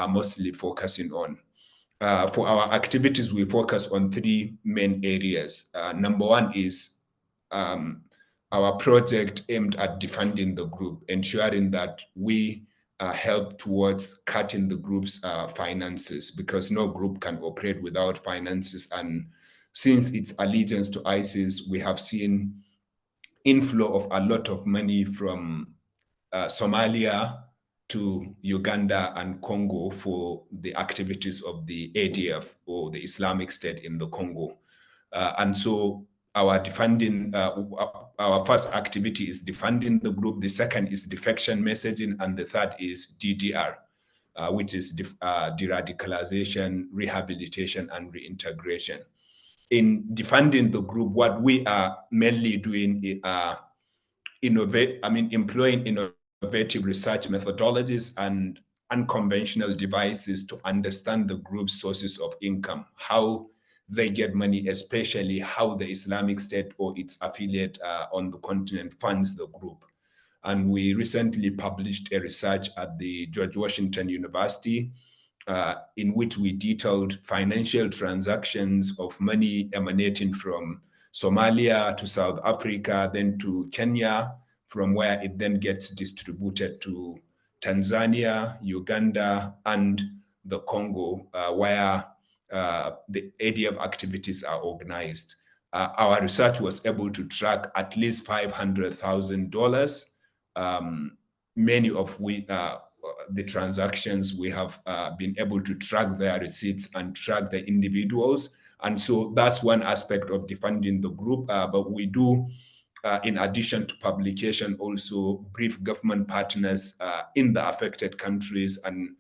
mostly focusing on. For our activities, we focus on three main areas. Number one is our project aimed at defunding the group, ensuring that we help towards cutting the group's finances, because no group can operate without finances. And since its allegiance to ISIS, we have seen inflow of a lot of money from Somalia to Uganda and Congo for the activities of the ADF or the Islamic State in the Congo. And so our defunding, our first activity is defunding the group. The second is defection messaging. And the third is DDR, which is de-radicalization, rehabilitation, and reintegration. In defunding the group, what we are mainly doing is employing innovative research methodologies and unconventional devices to understand the group's sources of income, how they get money, especially how the Islamic State or its affiliate on the continent funds the group. And we recently published a research at the George Washington University in which we detailed financial transactions of money emanating from Somalia to South Africa, then to Kenya, from where it then gets distributed to Tanzania, Uganda, and the Congo, where the ADF activities are organized. Our research was able to track at least $500,000. Many of the transactions we have been able to track their receipts and track the individuals. And so that's one aspect of defunding the group. But we do, in addition to publication, also brief government partners in the affected countries and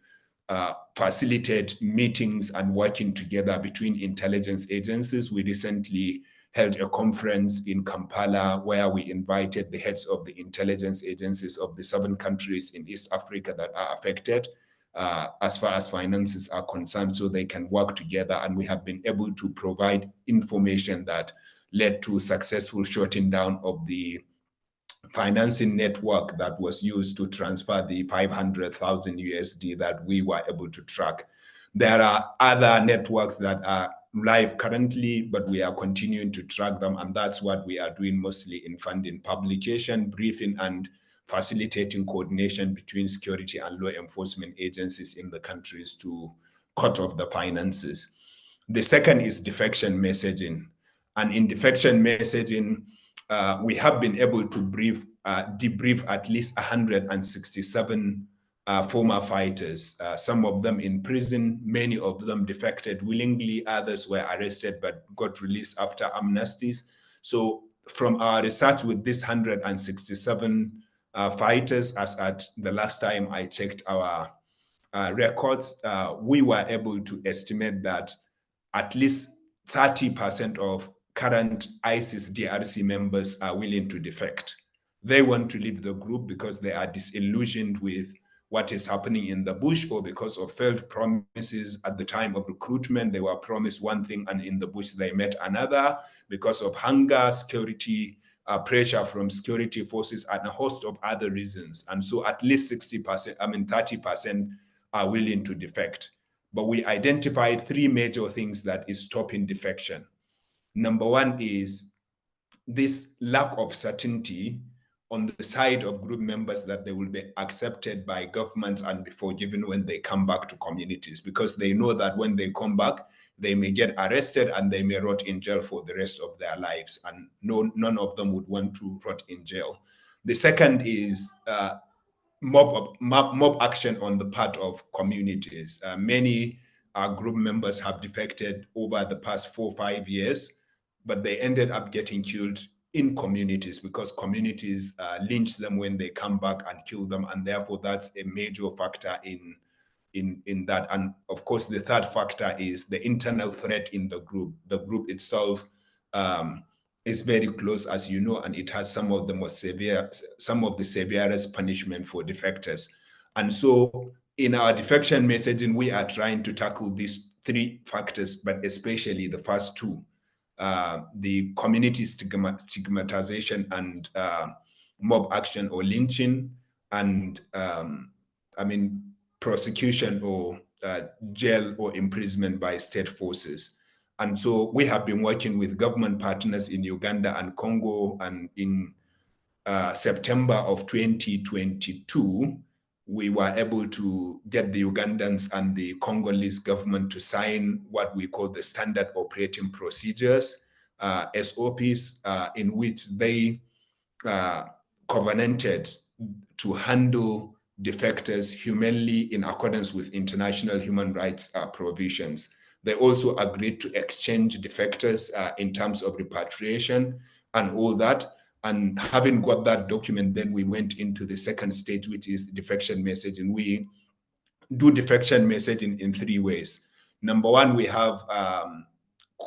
facilitate meetings and working together between intelligence agencies. We recently held a conference in Kampala where we invited the heads of the intelligence agencies of the 7 countries in East Africa that are affected as far as finances are concerned, so they can work together. And we have been able to provide information that led to successful shutting down of the financing network that was used to transfer the 500,000 USD that we were able to track. There are other networks that are live currently, but we are continuing to track them, and that's what we are doing mostly in funding publication, briefing, and facilitating coordination between security and law enforcement agencies in the countries to cut off the finances. The second is defection messaging. And in defection messaging, we have been able to debrief at least 167 former fighters, some of them in prison, many of them defected willingly, others were arrested but got released after amnesties. So from our research with these 167 fighters, as at the last time I checked our records, we were able to estimate that at least 30% of current ISIS DRC members are willing to defect. They want to leave the group because they are disillusioned with what is happening in the bush, or because of failed promises at the time of recruitment. They were promised one thing and in the bush they met another, because of hunger, security, pressure from security forces, and a host of other reasons. And so at least 30% are willing to defect. But we identified 3 major things that is stopping defection. Number one is this lack of certainty on the side of group members that they will be accepted by governments and be forgiven when they come back to communities, because they know that when they come back, they may get arrested and they may rot in jail for the rest of their lives, and none of them would want to rot in jail. The second is mob action on the part of communities. Many group members have defected over the past 4 or 5 years, but they ended up getting killed in communities because communities lynch them when they come back and kill them, and therefore that's a major factor in that. And of course, the third factor is the internal threat in the group. The group itself is very close, as you know, and it has some of the severest punishment for defectors. And so in our defection messaging, we are trying to tackle these 3 factors, but especially the first 2. The community stigmatization and mob action or lynching, and prosecution or jail or imprisonment by state forces. And so we have been working with government partners in Uganda and Congo, and in September of 2022, we were able to get the Ugandans and the Congolese government to sign what we call the standard operating procedures, SOPs, in which they covenanted to handle defectors humanely in accordance with international human rights provisions. They also agreed to exchange defectors in terms of repatriation and all that. And having got that document, then we went into the second stage, which is defection messaging. We do defection messaging in 3 ways. Number one, we have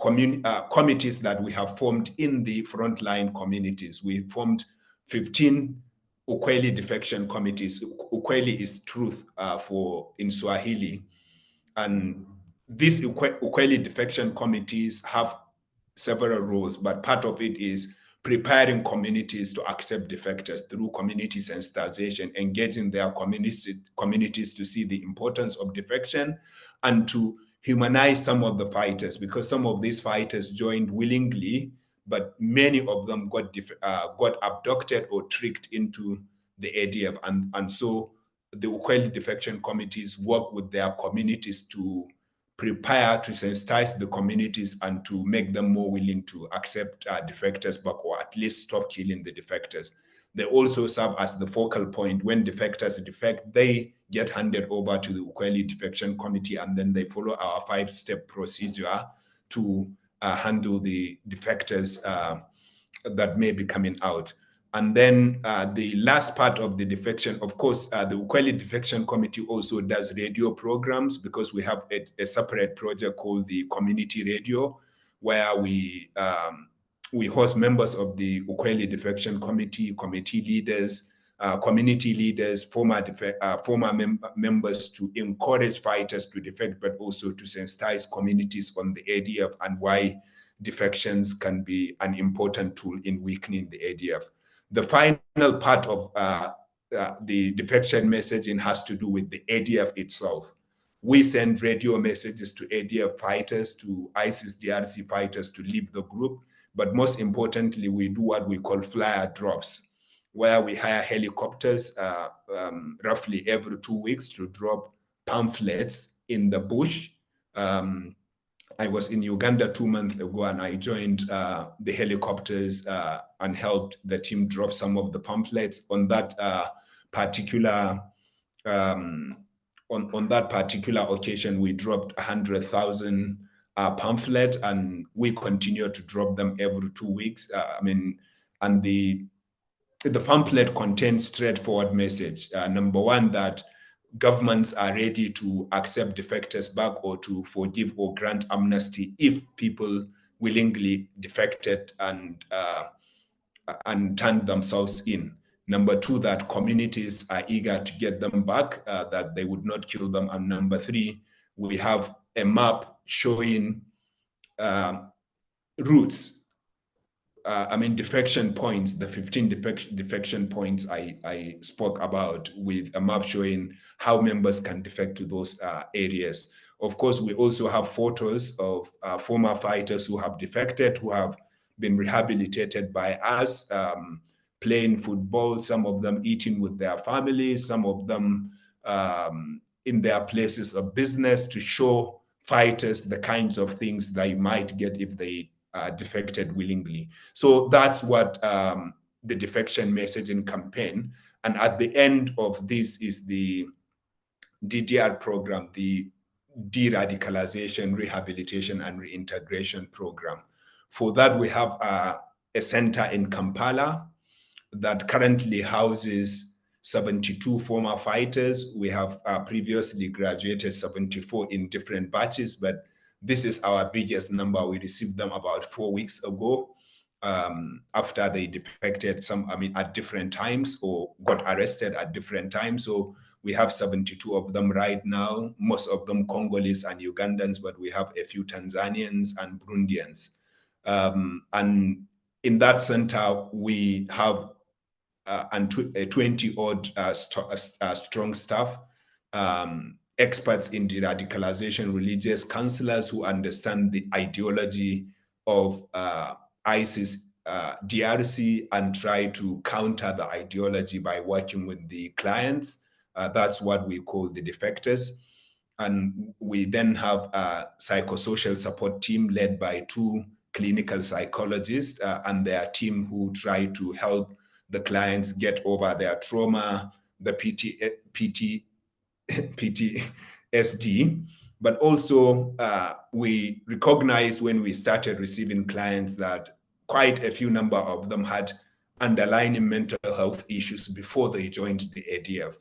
committees that we have formed in the frontline communities. We formed 15 Ukweli defection committees. Ukweli is truth in Swahili. And these Ukweli defection committees have several roles, but part of it is preparing communities to accept defectors through community sensitization, engaging their communities to see the importance of defection and to humanize some of the fighters, because some of these fighters joined willingly, but many of them got abducted or tricked into the ADF. And so the Ukweli defection committees work with their communities to prepare to sensitize the communities and to make them more willing to accept defectors back, or at least stop killing the defectors. They also serve as the focal point. When defectors defect, they get handed over to the Ukweli Defection Committee, and then they follow our 5-step procedure to handle the defectors that may be coming out. And then the last part of the defection, of course, the Ukweli Defection Committee also does radio programs, because we have a separate project called the Community Radio, where we host members of the Ukweli Defection Committee, committee leaders, community leaders, former members, to encourage fighters to defect, but also to sensitize communities on the ADF and why defections can be an important tool in weakening the ADF. The final part of the defection messaging has to do with the ADF itself. We send radio messages to ADF fighters, to ISIS DRC fighters to leave the group. But most importantly, we do what we call flyer drops, where we hire helicopters roughly every 2 weeks to drop pamphlets in the bush. I was in Uganda 2 months ago, and I joined the helicopters and helped the team drop some of the pamphlets. On that particular occasion, we dropped 100,000 pamphlet, and we continue to drop them every 2 weeks. And the pamphlet contains straightforward message. Number one, that governments are ready to accept defectors back, or to forgive or grant amnesty if people willingly defected and turned themselves in. Number two, that communities are eager to get them back, that they would not kill them. And number three, we have a map showing routes, defection points, the 15 defection points I spoke about, with a map showing how members can defect to those areas. Of course, we also have photos of former fighters who have defected, who have been rehabilitated by us, playing football, some of them eating with their families, some of them in their places of business, to show fighters the kinds of things they might get if they defected willingly. So that's what the defection messaging campaign. And at the end of this is the DDR program, the De-Radicalization, Rehabilitation and Reintegration Program. For that, we have a center in Kampala that currently houses 72 former fighters. We have previously graduated 74 in different batches, but this is our biggest number. We received them about 4 weeks ago after they defected at different times, or got arrested at different times. So we have 72 of them right now, most of them Congolese and Ugandans, but we have a few Tanzanians and Burundians. And in that center, we have a 20-odd strong staff, experts in de-radicalization, religious counselors who understand the ideology of ISIS DRC and try to counter the ideology by working with the clients. That's what we call the defectors. And we then have a psychosocial support team led by 2 clinical psychologists and their team, who try to help the clients get over their trauma, the PTSD. But also we recognized when we started receiving clients that quite a few number of them had underlying mental health issues before they joined the ADF.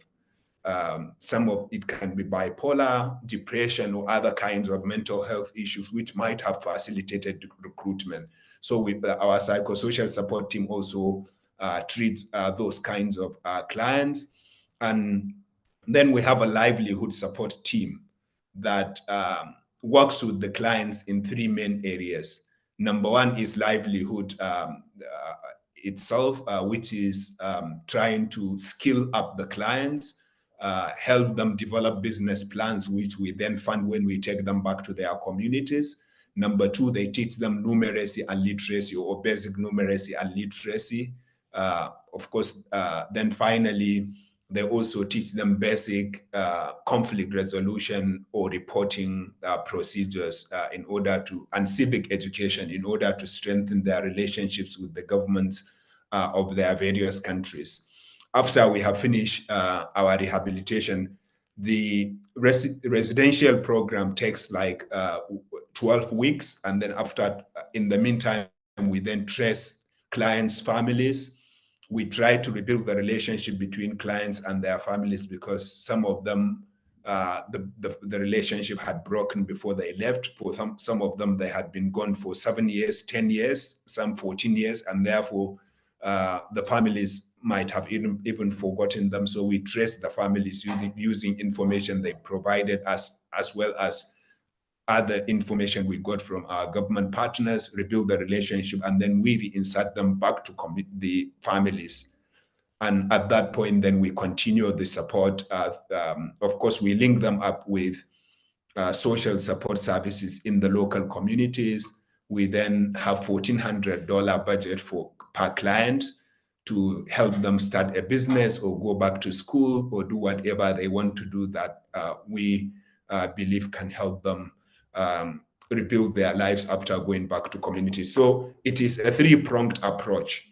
Some of it can be bipolar, depression, or other kinds of mental health issues which might have facilitated recruitment. So our psychosocial support team also treat those kinds of clients. And then we have a livelihood support team that works with the clients in three main areas. Number one is livelihood itself, which is trying to skill up the clients, help them develop business plans, which we then fund when we take them back to their communities. Number two, they teach them numeracy and literacy, or basic numeracy and literacy. Of course, then finally, they also teach them basic conflict resolution or reporting procedures in order to, and civic education in order to strengthen their relationships with the governments of their various countries. After we have finished our rehabilitation, the residential program takes like 12 weeks. And then after, in the meantime, we then trace clients' families. We try to rebuild the relationship between clients and their families, because some of them, the relationship had broken before they left. For some of them, they had been gone for 7 years, 10 years, some 14 years, and therefore the families might have even forgotten them. So we trace the families using information they provided us, as well as other information we got from our government partners, rebuild the relationship, and then we reinsert them back to the families. And at that point, then we continue the support. Of course, we link them up with social support services in the local communities. We then have $1,400 budget per client to help them start a business or go back to school or do whatever they want to do that we believe can help them rebuild their lives after going back to communities. So it is a three-pronged approach: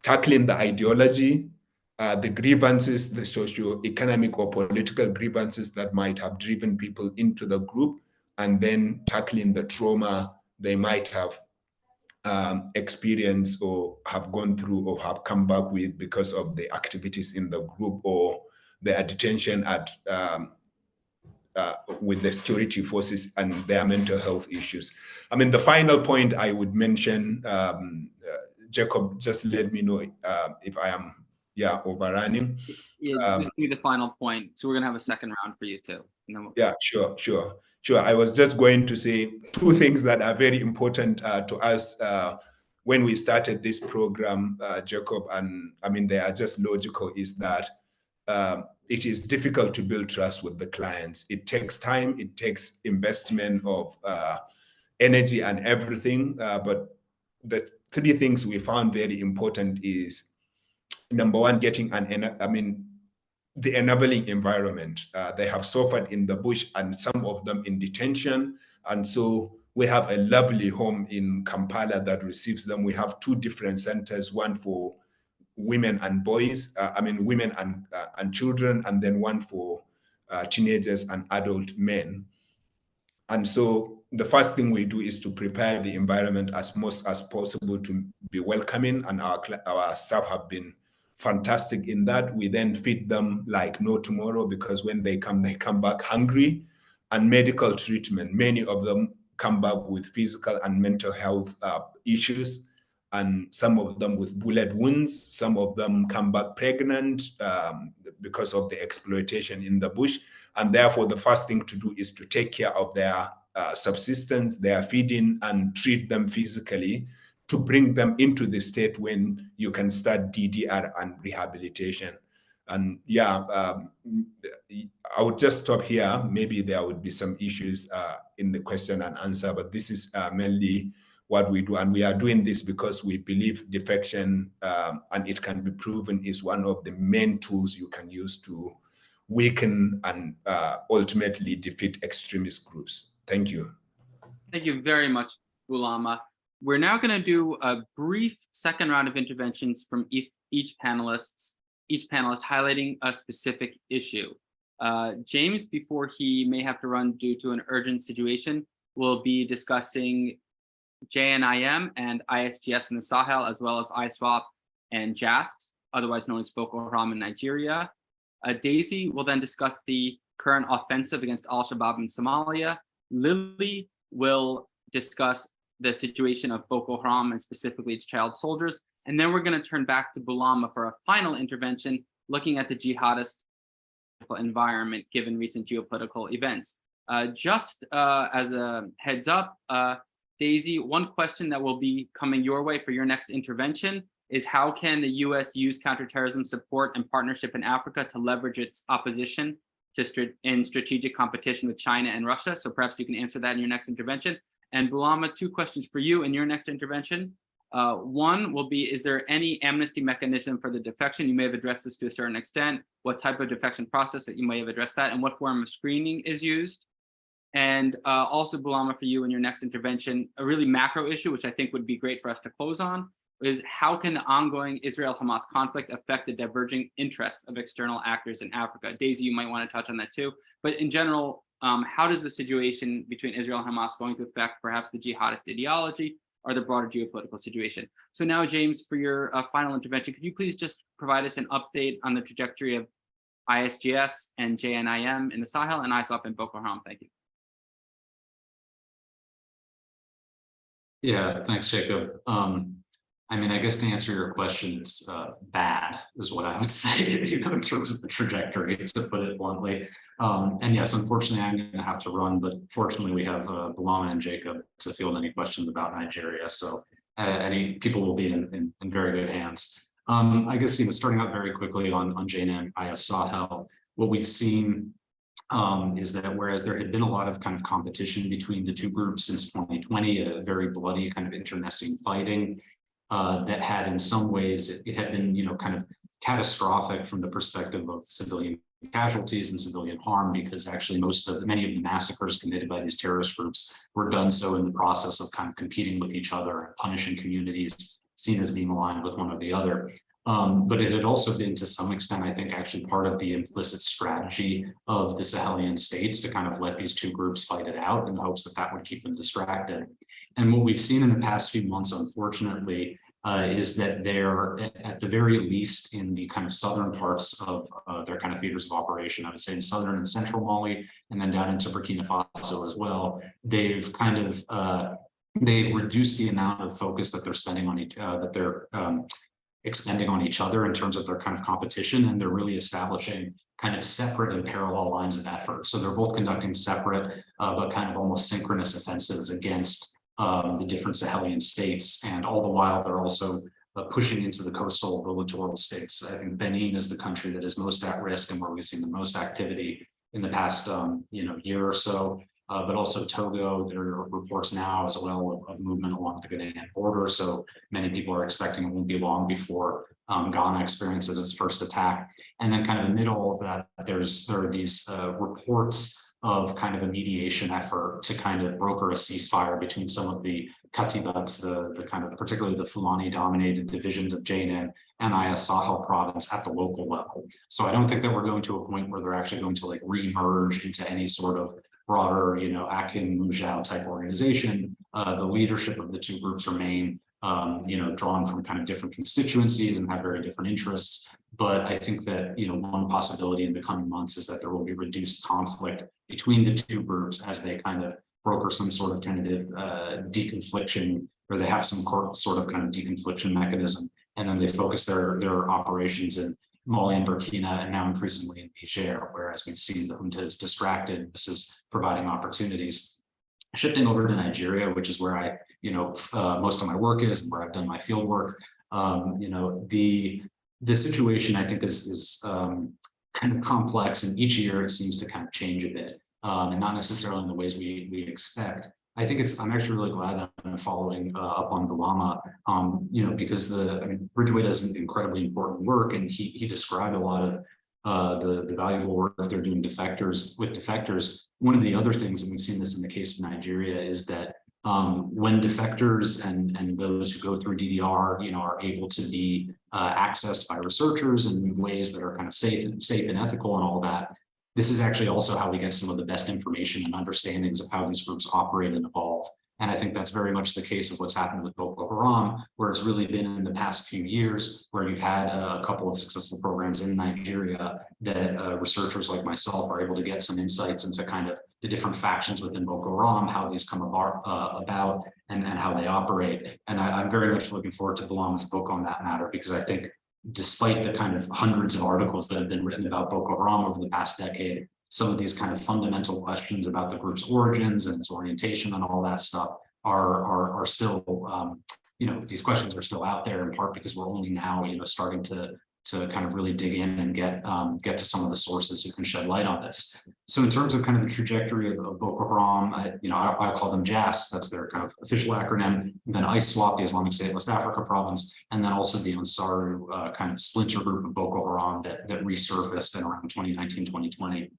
tackling the ideology, the grievances, the socio-economic or political grievances that might have driven people into the group, and then tackling the trauma they might have experienced or have gone through or have come back with because of the activities in the group or their detention at with the security forces and their mental health issues. I mean, the final point I would mention, Jacob, just let me know if I am overrunning. Yeah, just be the final point. So we're gonna have a second round for you too. And then Yeah, sure. I was just going to say two things that are very important to us when we started this program, Jacob, and I mean, they are just logical, is that it is difficult to build trust with the clients. It takes time, it takes investment of energy and everything. But the three things we found very important is, number one, getting the enabling environment. They have suffered in the bush and some of them in detention. And so we have a lovely home in Kampala that receives them. We have two different centers, one for women and boys, women and children, and then one for teenagers and adult men. And so the first thing we do is to prepare the environment as much as possible to be welcoming, and our staff have been fantastic in that. We then feed them like no tomorrow, because when they come back hungry. And medical treatment, many of them come back with physical and mental health issues, and some of them with bullet wounds. Some of them come back pregnant because of the exploitation in the bush. And therefore, the first thing to do is to take care of their subsistence, their feeding, and treat them physically to bring them into the state when you can start DDR and rehabilitation. And I would just stop here. Maybe there would be some issues in the question and answer, but this is mainly what we do. And we are doing this because we believe defection, and it can be proven, is one of the main tools you can use to weaken and ultimately defeat extremist groups. Thank you. thank you very much, Bulama. We're now going to do a brief second round of interventions from each panelist highlighting a specific issue. James, before he may have to run due to an urgent situation, will be discussing JNIM and ISGS in the Sahel, as well as ISWAP and JAST, otherwise known as Boko Haram in Nigeria. Daisy will then discuss the current offensive against al-Shabaab in Somalia. Lily will discuss the situation of Boko Haram and specifically its child soldiers. And then we're going to turn back to Bulama for a final intervention, looking at the jihadist environment given recent geopolitical events. Just as a heads up, Daisy, one question that will be coming your way for your next intervention is how can the US use counterterrorism support and partnership in Africa to leverage its opposition to in strategic competition with China and Russia? So perhaps you can answer that in your next intervention. And Bulama, two questions for you in your next intervention. One will be, is there any amnesty mechanism for the defection? You may have addressed this to a certain extent. What type of defection process that you may have addressed that, and what form of screening is used? And also, Bulama, for you in your next intervention, a really macro issue, which I think would be great for us to close on, is how can the ongoing Israel-Hamas conflict affect the diverging interests of external actors in Africa? Daisy, you might want to touch on that too. But in general, how does the situation between Israel and Hamas going to affect perhaps the jihadist ideology or the broader geopolitical situation? So now, James, for your final intervention, could you please just provide us an update on the trajectory of ISGS and JNIM in the Sahel and ISOP and Boko Haram? Thank you. Yeah, thanks, Jacob. I mean, I guess to answer your question, it's bad is what I would say, you know, in terms of the trajectory, to put it bluntly. And yes, unfortunately, I'm going to have to run, but fortunately, we have Bulama and Jacob to field any questions about Nigeria. So any people will be in very good hands. I guess, you know, starting out very quickly on JNIM, IS Sahel, what we've seen is that whereas there had been a lot of kind of competition between the two groups since 2020, a very bloody kind of internecine fighting, that had in some ways, it had been, you know, kind of catastrophic from the perspective of civilian casualties and civilian harm, because actually many of the massacres committed by these terrorist groups were done so in the process of kind of competing with each other and punishing communities seen as being aligned with one or the other. But it had also been, to some extent, I think, actually part of the implicit strategy of the Sahelian states to kind of let these two groups fight it out in the hopes that that would keep them distracted. And what we've seen in the past few months, unfortunately, is that they're, at the very least, in the kind of southern parts of their kind of theaters of operation, I would say in southern and central Mali, and then down into Burkina Faso as well, they've kind of they've reduced the amount of focus that they're spending on expending on each other in terms of their kind of competition, and they're really establishing kind of separate and parallel lines of effort. So they're both conducting separate but kind of almost synchronous offensives against the different Sahelian states, and all the while they're also pushing into the coastal, the littoral states. I think Benin is the country that is most at risk and where we've seen the most activity in the past year or so. But also Togo, there are reports now as well of movement along the Ghanaian border. So many people are expecting it won't be long before Ghana experiences its first attack. And then kind of in the middle of that, there are these reports of kind of a mediation effort to kind of broker a ceasefire between some of the Katibats, the kind of particularly the Fulani-dominated divisions of JNIM and IS Sahel province at the local level. So I don't think that we're going to a point where they're actually going to like re-merge into any sort of broader, Akin Mujao type organization. The leadership of the two groups remain, drawn from kind of different constituencies and have very different interests. But I think that, one possibility in the coming months is that there will be reduced conflict between the two groups as they kind of broker some sort of tentative deconfliction, or they have some sort of kind of deconfliction mechanism. And then they focus their operations in Mali and Burkina, and now increasingly in Niger, whereas we've seen the junta is distracted. This is providing opportunities. Shifting over to Nigeria, which is where I, most of my work is, and where I've done my field work. The situation I think is kind of complex, and each year it seems to kind of change a bit, and not necessarily in the ways we expect. I think I'm actually really glad that I'm following up on Bulama, because Bridgeway does incredibly important work, and he described a lot of the valuable work they're doing with defectors. One of the other things, and we've seen this in the case of Nigeria, is that when defectors and those who go through DDR, are able to be accessed by researchers in ways that are kind of safe and ethical and all that. This is actually also how we get some of the best information and understandings of how these groups operate and evolve. And I think that's very much the case of what's happened with Boko Haram, where it's really been in the past few years, where you've had a couple of successful programs in Nigeria that researchers like myself are able to get some insights into kind of the different factions within Boko Haram, how these come about, and how they operate. And I'm very much looking forward to Bilam's book on that matter, because I think despite the kind of hundreds of articles that have been written about Boko Haram over the past decade, some of these kind of fundamental questions about the group's origins and its orientation and all that stuff are still, these questions are still out there, in part because we're only now, starting to kind of really dig in and get to some of the sources who can shed light on this. So in terms of kind of the trajectory of Boko Haram, I call them JAS, that's their kind of official acronym, and then ISWAP, the Islamic State West Africa province, and then also the Ansaru kind of splinter group of Boko Haram that resurfaced in around 2019, 2020.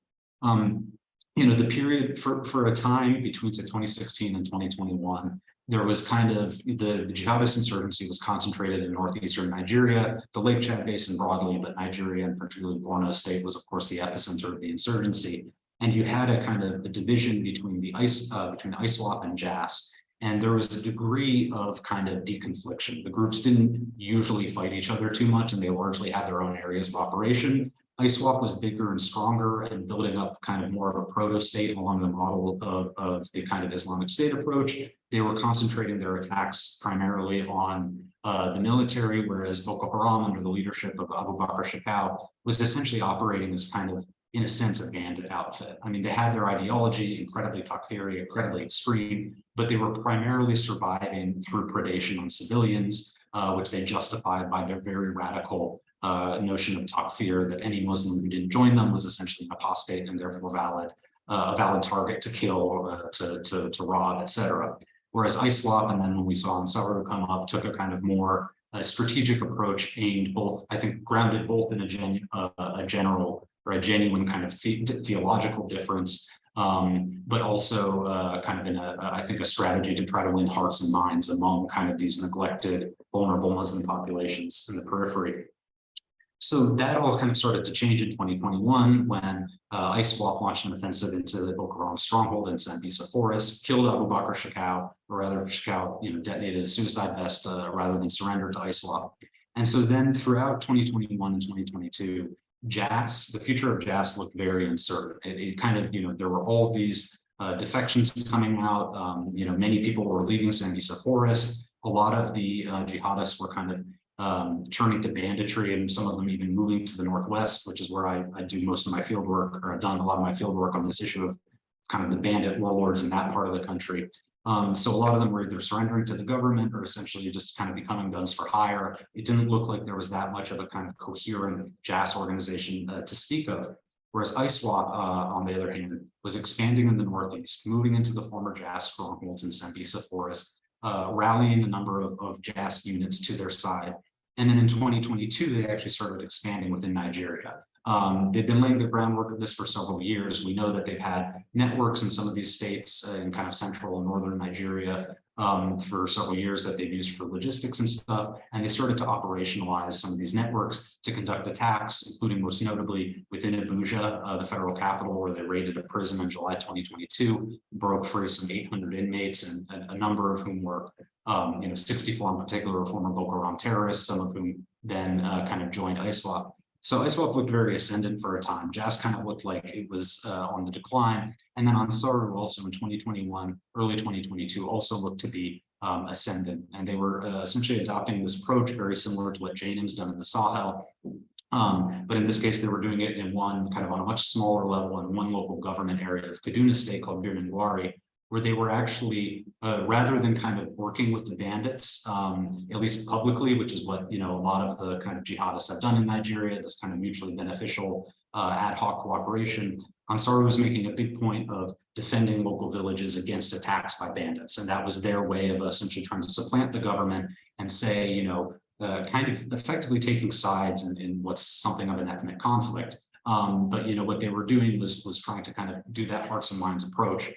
The period for a time between say 2016 and 2021, there was kind of the jihadist insurgency was concentrated in northeastern Nigeria, the Lake Chad Basin broadly, but Nigeria and particularly Borno State was of course the epicenter of the insurgency. And you had a kind of a division between the ISWAP and JAS. And there was a degree of kind of deconfliction. The groups didn't usually fight each other too much, and they largely had their own areas of operation. ISWAP was bigger and stronger and building up kind of more of a proto-state along the model of the kind of Islamic State approach. They were concentrating their attacks primarily on the military, whereas Boko Haram, under the leadership of Abu Bakr Shekau, was essentially operating as kind of, in a sense, a bandit outfit. I mean, they had their ideology, incredibly Takfiri, incredibly extreme, but they were primarily surviving through predation on civilians, which they justified by their very radical notion of Takfir, that any Muslim who didn't join them was essentially an apostate and therefore a valid target to kill, to rob, etc. Whereas ISWAP, and then when we saw Ansaru come up, took a kind of more strategic approach aimed both, I think, grounded both in a general or a genuine kind of theological difference, but also kind of in I think, a strategy to try to win hearts and minds among kind of these neglected, vulnerable Muslim populations in the periphery. So that all kind of started to change in 2021 when ISWAP launched an offensive into the Boko Haram stronghold in Sambisa Forest, killed Abu Bakr Shekau, or rather Shekau, detonated a suicide vest rather than surrender to ISWAP. And so then throughout 2021 and 2022, JAS, the future of JAS looked very uncertain. It kind of, there were all of these defections coming out. Many people were leaving Sambisa Forest. A lot of the jihadists were kind of turning to banditry, and some of them even moving to the northwest, which is where I do most of my field work, or I've done a lot of my field work on this issue of kind of the bandit warlords in that part of the country. So a lot of them were either surrendering to the government or essentially just kind of becoming guns for hire. It didn't look like there was that much of a kind of coherent JAS organization to speak of. Whereas ISWAP, on the other hand, was expanding in the northeast, moving into the former JAS strongholds in Sambisa Forest, rallying a number of JAS units to their side. And then in 2022, they actually started expanding within Nigeria. They've been laying the groundwork of this for several years. We know that they've had networks in some of these states in kind of central and northern Nigeria for several years that they've used for logistics and stuff. And they started to operationalize some of these networks to conduct attacks, including most notably within Abuja, the federal capital, where they raided a prison in July 2022, broke free some 800 inmates, and a number of whom were 64 in particular, former Boko Haram terrorists, some of whom then kind of joined ISWAP. So ISWAP looked very ascendant for a time. JAS kind of looked like it was on the decline. And then Ansaru also in 2021, early 2022, also looked to be ascendant. And they were essentially adopting this approach very similar to what JNIM's done in the Sahel. But in this case, they were doing it in one kind of on a much smaller level in one local government area of Kaduna State called Birnin Gwari, where they were actually, rather than kind of working with the bandits, at least publicly, which is what, a lot of the kind of jihadists have done in Nigeria, this kind of mutually beneficial ad hoc cooperation, Ansaru was making a big point of defending local villages against attacks by bandits. And that was their way of essentially trying to supplant the government and say, kind of effectively taking sides in what's something of an ethnic conflict. But, what they were doing was trying to kind of do that hearts and minds approach.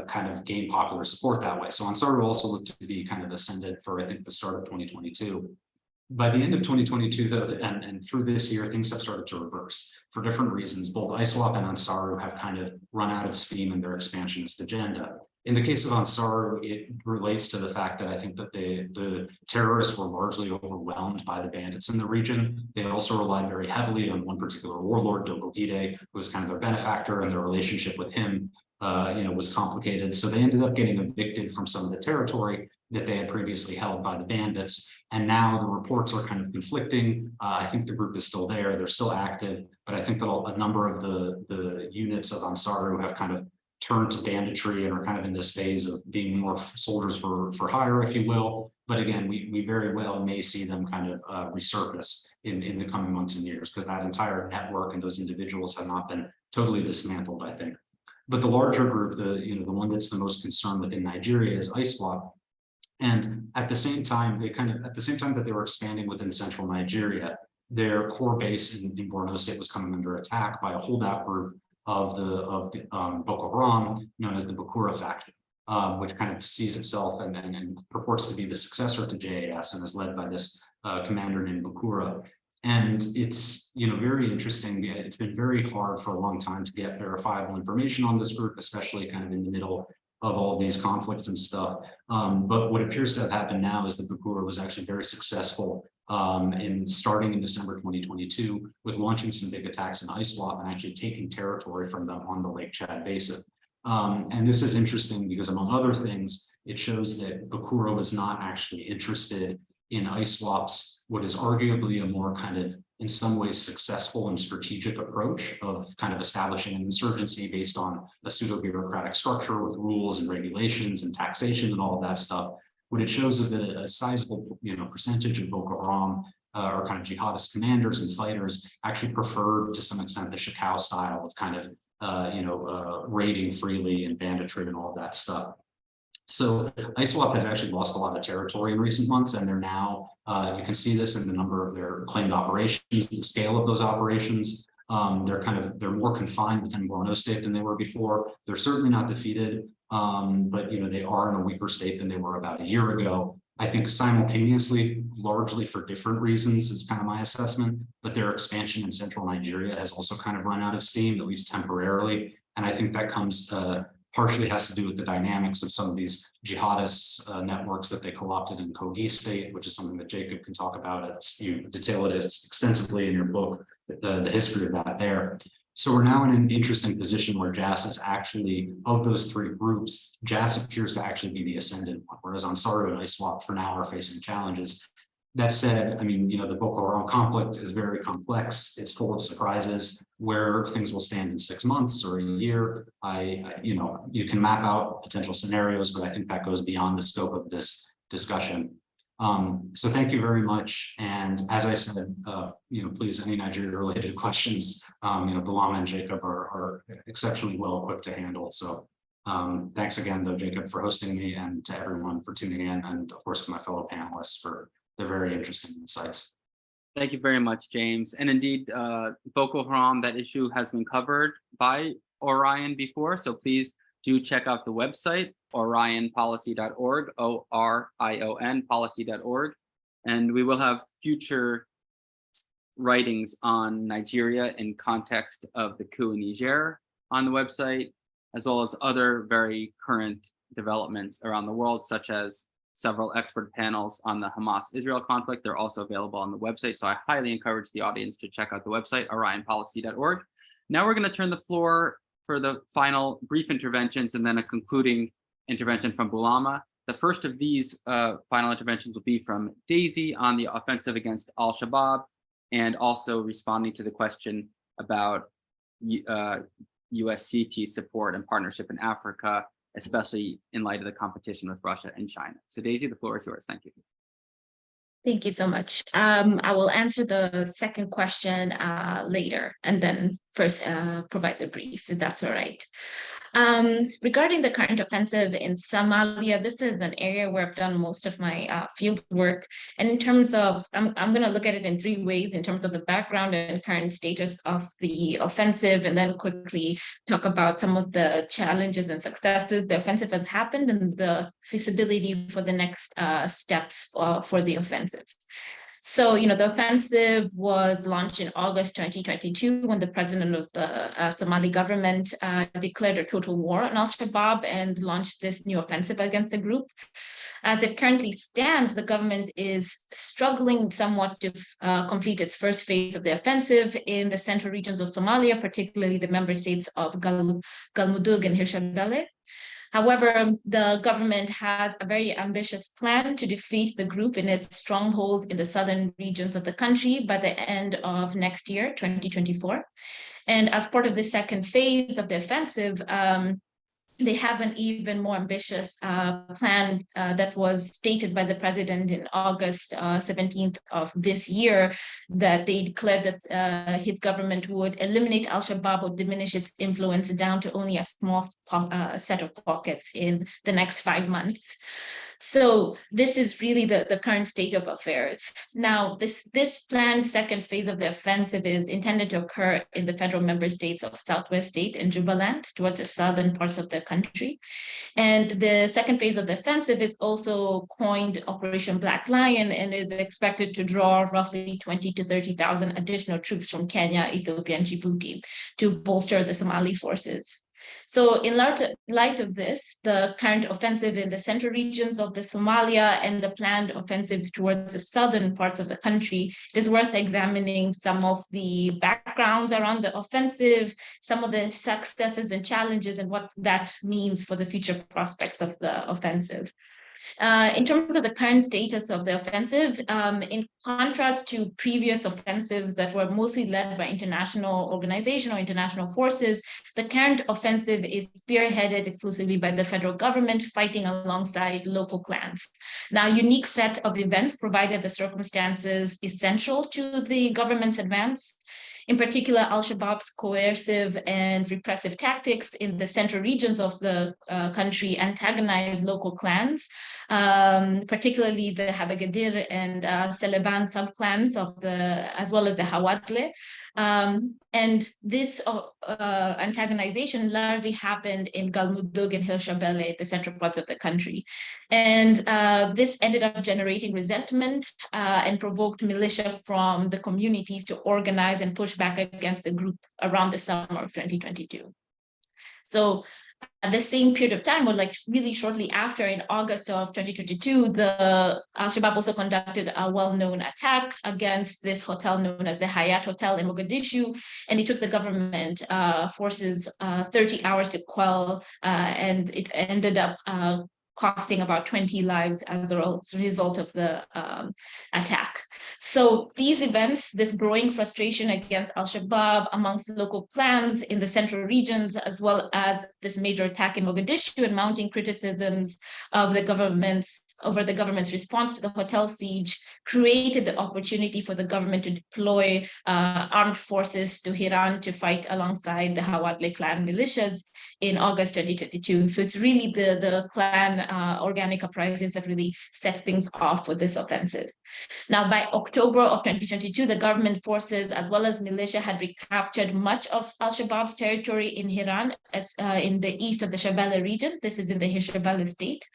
Kind of gain popular support that way. So Ansaru also looked to be kind of ascendant for, I think, the start of 2022. By the end of 2022, though, and through this year, things have started to reverse for different reasons. Both ISWAP and Ansaru have kind of run out of steam in their expansionist agenda. In the case of Ansaru, it relates to the fact that I think that the terrorists were largely overwhelmed by the bandits in the region. They also relied very heavily on one particular warlord, Dogogide, who was kind of their benefactor, and their relationship with him was complicated. So they ended up getting evicted from some of the territory that they had previously held by the bandits. And now the reports are kind of conflicting. I think the group is still there, they're still active, but I think that a number of the units of Ansaru have kind of turned to banditry and are kind of in this phase of being more soldiers for hire, if you will. But again, we very well may see them kind of resurface in the coming months and years, because that entire network and those individuals have not been totally dismantled, I think. But the larger group, the one that's the most concerned within Nigeria is ISWAP. And at the same time, that they were expanding within central Nigeria, their core base in Borno State was coming under attack by a holdout group of the Boko Haram, known as the Bakura faction, which kind of sees itself and purports to be the successor to JAS and is led by this commander named Bakura. And it's very interesting. It's been very hard for a long time to get verifiable information on this group, especially kind of in the middle of all these conflicts and stuff. But what appears to have happened now is that Bakura was actually very successful starting in December 2022 with launching some big attacks in ISWAP and actually taking territory from them on the Lake Chad Basin. And this is interesting because, among other things, it shows that Bakura was not actually interested in ISWAP's what is arguably a more kind of, in some ways, successful and strategic approach of kind of establishing an insurgency based on a pseudo-bureaucratic structure with rules and regulations and taxation and all of that stuff. What it shows is that a sizable percentage of Boko Haram or kind of jihadist commanders and fighters actually preferred, to some extent, the Shekau style of kind of raiding freely and banditry and all of that stuff. So ISWAP has actually lost a lot of territory in recent months, and they're now, you can see this in the number of their claimed operations, the scale of those operations. They're more confined within Borno State than they were before. They're certainly not defeated, but they are in a weaker state than they were about a year ago. I think simultaneously, largely for different reasons, is kind of my assessment, but their expansion in central Nigeria has also kind of run out of steam, at least temporarily. And I think that comes partially has to do with the dynamics of some of these jihadist networks that they co-opted in Kogi State, which is something that Jacob can talk about. You detailed it extensively in your book, the history of that there. So we're now in an interesting position where JAS is actually, of those three groups, JAS appears to actually be the ascendant one, whereas Ansaru and ISWAP for now are facing challenges. That said, the Boko Haram conflict is very complex. It's full of surprises. Where things will stand in 6 months or a year, you can map out potential scenarios, but I think that goes beyond the scope of this discussion. So thank you very much. And as I said, please, any Nigeria-related questions, Bulama and Jacob are exceptionally well equipped to handle. So thanks again, though, Jacob, for hosting me, and to everyone for tuning in, and of course to my fellow panelists for their very interesting insights. Thank you very much, James. And indeed, Boko Haram, that issue has been covered by Orion before, so please do check out the website, orionpolicy.org, O-R-I-O-N, policy.org. And we will have future writings on Nigeria in context of the coup in Niger on the website, as well as other very current developments around the world, such as several expert panels on the Hamas-Israel conflict. They're also available on the website, so I highly encourage the audience to check out the website, orionpolicy.org. Now we're going to turn the floor for the final brief interventions and then a concluding intervention from Bulama. The first of these final interventions will be from Daisy on the offensive against al-Shabaab, and also responding to the question about USCT support and partnership in Africa, especially in light of the competition with Russia and China. So Daisy, the floor is yours. Thank you. Thank you so much. I will answer the second question later, and then first provide the brief, if that's all right. Regarding the current offensive in Somalia, this is an area where I've done most of my field work. And in terms of, I'm going to look at it in three ways, in terms of the background and current status of the offensive, and then quickly talk about some of the challenges and successes the offensive has happened, and the feasibility for the next steps for the offensive. So, the offensive was launched in August 2022 when the president of the Somali government declared a total war on al-Shabaab and launched this new offensive against the group. As it currently stands, the government is struggling somewhat to complete its first phase of the offensive in the central regions of Somalia, particularly the member states of Galmudug and Hirshabelle. However, the government has a very ambitious plan to defeat the group in its strongholds in the southern regions of the country by the end of next year, 2024. And as part of the second phase of the offensive, they have an even more ambitious plan that was stated by the president in August 17th of this year, that they declared that his government would eliminate al-Shabaab or diminish its influence down to only a small set of pockets in the next 5 months. So this is really the current state of affairs. Now, this planned second phase of the offensive is intended to occur in the federal member states of Southwest State and Jubaland, towards the southern parts of the country. And the second phase of the offensive is also coined Operation Black Lion and is expected to draw roughly 20 to 30,000 additional troops from Kenya, Ethiopia, and Djibouti to bolster the Somali forces. So in light of this, the current offensive in the central regions of the Somalia and the planned offensive towards the southern parts of the country, it is worth examining some of the backgrounds around the offensive, some of the successes and challenges, and what that means for the future prospects of the offensive. In terms of the current status of the offensive, in contrast to previous offensives that were mostly led by international organizations or international forces, the current offensive is spearheaded exclusively by the federal government, fighting alongside local clans. Now, a unique set of events provided the circumstances essential to the government's advance. In particular, al-Shabaab's coercive and repressive tactics in the central regions of the country antagonized local clans, particularly the Habagadir and Seleban subclans as well as the Hawadle. And this antagonization largely happened in Galmudug and Hirshabelle, the central parts of the country. And this ended up generating resentment and provoked militia from the communities to organize and push back against the group around the summer of 2022. So at the same period of time, or like really shortly after, in August of 2022, the al-Shabaab also conducted a well-known attack against this hotel known as the Hyatt Hotel in Mogadishu, and it took the government forces 30 hours to quell, and it ended up costing about 20 lives as a result of the attack. So these events, this growing frustration against al-Shabaab amongst local clans in the central regions, as well as this major attack in Mogadishu and mounting criticisms of the government's response to the hotel siege, created the opportunity for the government to deploy armed forces to Hiran to fight alongside the Hawadle clan militias in August 2022. So it's really the clan organic uprisings that really set things off for this offensive. Now, by October of 2022, the government forces as well as militia had recaptured much of al-Shabaab's territory in Hiran, in the east of the Shabelle region. This is in the Hirshabelle state.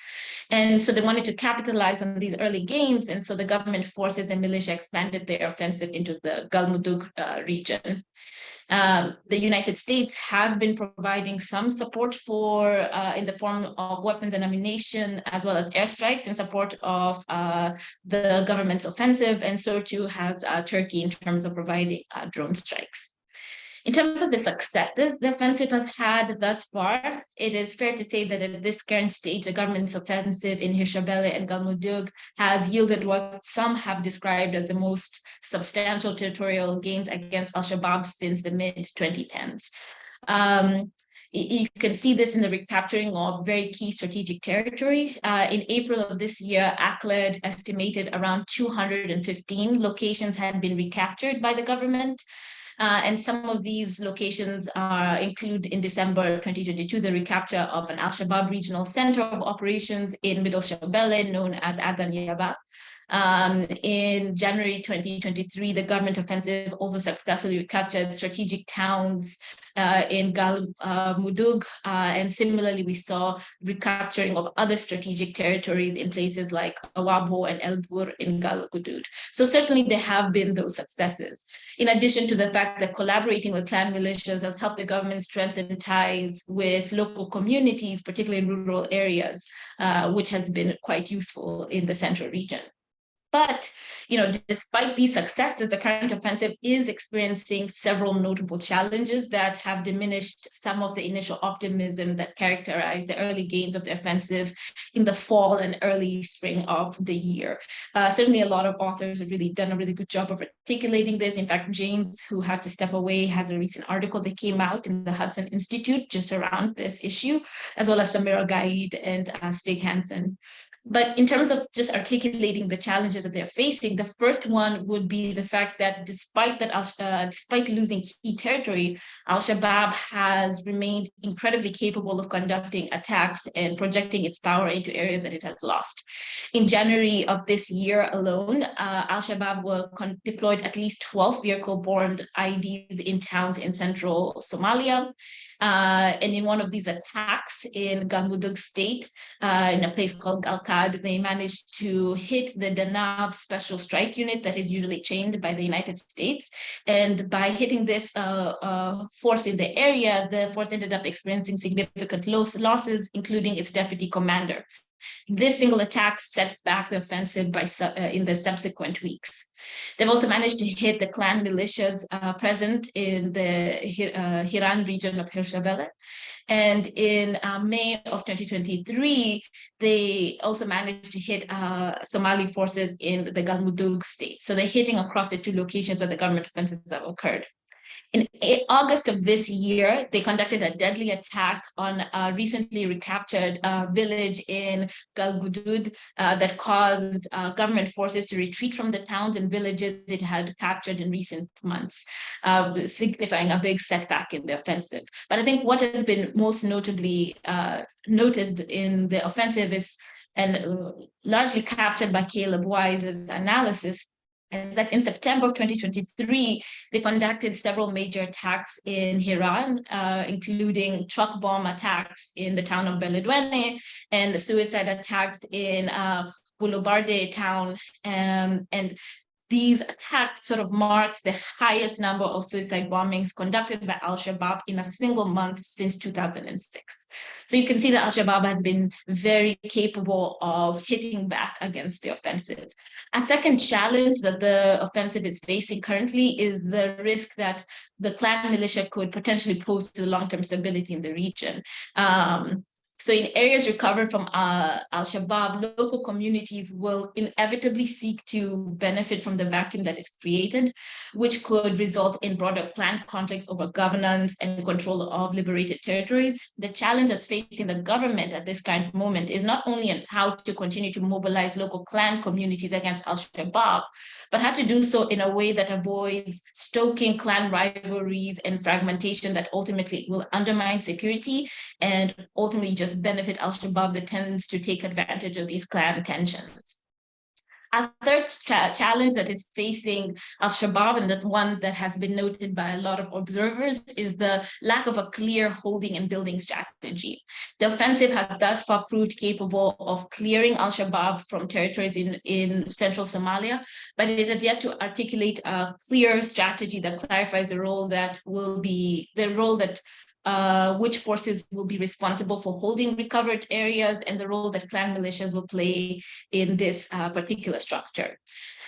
And so they wanted to capitalize on these early gains. And so the government forces and militia expanded their offensive into the Galmudug region. The United States has been providing some support in the form of weapons and ammunition, as well as airstrikes in support of the government's offensive, and so too has Turkey in terms of providing drone strikes. In terms of the successes the offensive has had thus far, it is fair to say that at this current stage, the government's offensive in Hirshabelle and Galmudug has yielded what some have described as the most substantial territorial gains against al-Shabaab since the mid-2010s. You can see this in the recapturing of very key strategic territory. In April of this year, ACLED estimated around 215 locations had been recaptured by the government. And some of these locations include, in December 2022, the recapture of an al-Shabaab regional center of operations in Middle Shabelle known as Adan Yaba. In January 2023, the government offensive also successfully recaptured strategic towns in Galmudug, and similarly, we saw recapturing of other strategic territories in places like Awabho and Elbur in Galgudud. So certainly there have been those successes. In addition to the fact that collaborating with clan militias has helped the government strengthen ties with local communities, particularly in rural areas, which has been quite useful in the central region. But, despite these successes, the current offensive is experiencing several notable challenges that have diminished some of the initial optimism that characterized the early gains of the offensive in the fall and early spring of the year. Certainly, a lot of authors have really done a really good job of articulating this. In fact, James, who had to step away, has a recent article that came out in the Hudson Institute just around this issue, as well as Samira Gaid and Stig Hansen. But in terms of just articulating the challenges that they're facing, the first one would be the fact that despite losing key territory, al-Shabaab has remained incredibly capable of conducting attacks and projecting its power into areas that it has lost. In January of this year alone, al-Shabaab deployed at least 12 vehicle-borne IEDs in towns in central Somalia. And in one of these attacks in Galmudug state, in a place called Galkad, they managed to hit the Danab special strike unit that is usually trained by the United States. And by hitting this force in the area, the force ended up experiencing significant losses, including its deputy commander. This single attack set back the offensive in the subsequent weeks. They've also managed to hit the clan militias present in the Hiran region of Hirshabelle. And in May of 2023, they also managed to hit Somali forces in the Galmudug state. So they're hitting across the two locations where the government offensives have occurred. In August of this year, they conducted a deadly attack on a recently recaptured village in Galgudud that caused government forces to retreat from the towns and villages it had captured in recent months, signifying a big setback in the offensive. But I think what has been most notably noticed in the offensive is, and largely captured by Caleb Wise's analysis, is that in September of 2023, they conducted several major attacks in Hiran, including truck bomb attacks in the town of Beledweyne and suicide attacks in Bouloubarde town. And these attacks sort of marked the highest number of suicide bombings conducted by al-Shabaab in a single month since 2006. So you can see that al-Shabaab has been very capable of hitting back against the offensive. A second challenge that the offensive is facing currently is the risk that the clan militia could potentially pose to the long-term stability in the region. So in areas recovered from al-Shabaab, local communities will inevitably seek to benefit from the vacuum that is created, which could result in broader clan conflicts over governance and control of liberated territories. The challenge that's facing the government at this current moment is not only on how to continue to mobilize local clan communities against al-Shabaab, but how to do so in a way that avoids stoking clan rivalries and fragmentation that ultimately will undermine security and ultimately just benefit al-Shabaab that tends to take advantage of these clan tensions. A third challenge that is facing al-Shabaab, and that one that has been noted by a lot of observers, is the lack of a clear holding and building strategy. The offensive has thus far proved capable of clearing al-Shabaab from territories in central Somalia, but it has yet to articulate a clear strategy that clarifies the role that which forces will be responsible for holding recovered areas and the role that clan militias will play in this particular structure.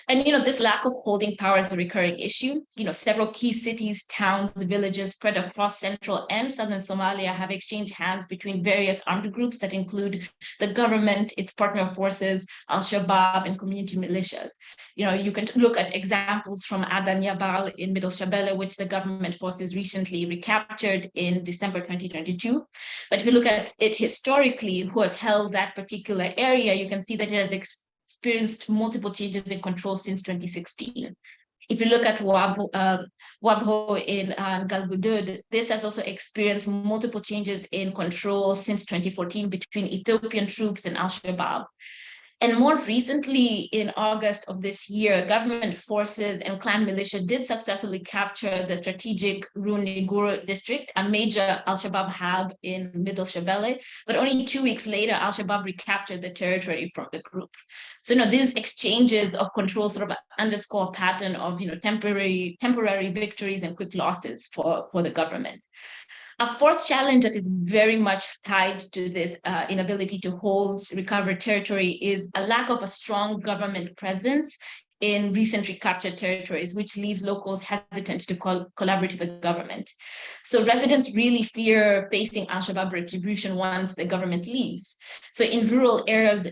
And, this lack of holding power is a recurring issue. Several key cities, towns, villages spread across central and southern Somalia have exchanged hands between various armed groups that include the government, its partner forces, al-Shabaab, and community militias. You can look at examples from Adan Yabal in Middle Shabelle, which the government forces recently recaptured in December 2022. But if you look at it historically, who has held that particular area, you can see that it has experienced multiple changes in control since 2016. If you look at Wabho in Galgudud, this has also experienced multiple changes in control since 2014 between Ethiopian troops and al-Shabaab. And more recently, in August of this year, government forces and clan militia did successfully capture the strategic Runigur district, a major al-Shabaab hub in Middle Shabelle. But only 2 weeks later, al-Shabaab recaptured the territory from the group. So, these exchanges of control sort of underscore a pattern of, temporary victories and quick losses for the government. A fourth challenge that is very much tied to this inability to hold recovered territory is a lack of a strong government presence in recent recaptured territories, which leaves locals hesitant to collaborate with the government. So residents really fear facing al-Shabaab retribution once the government leaves. So in rural areas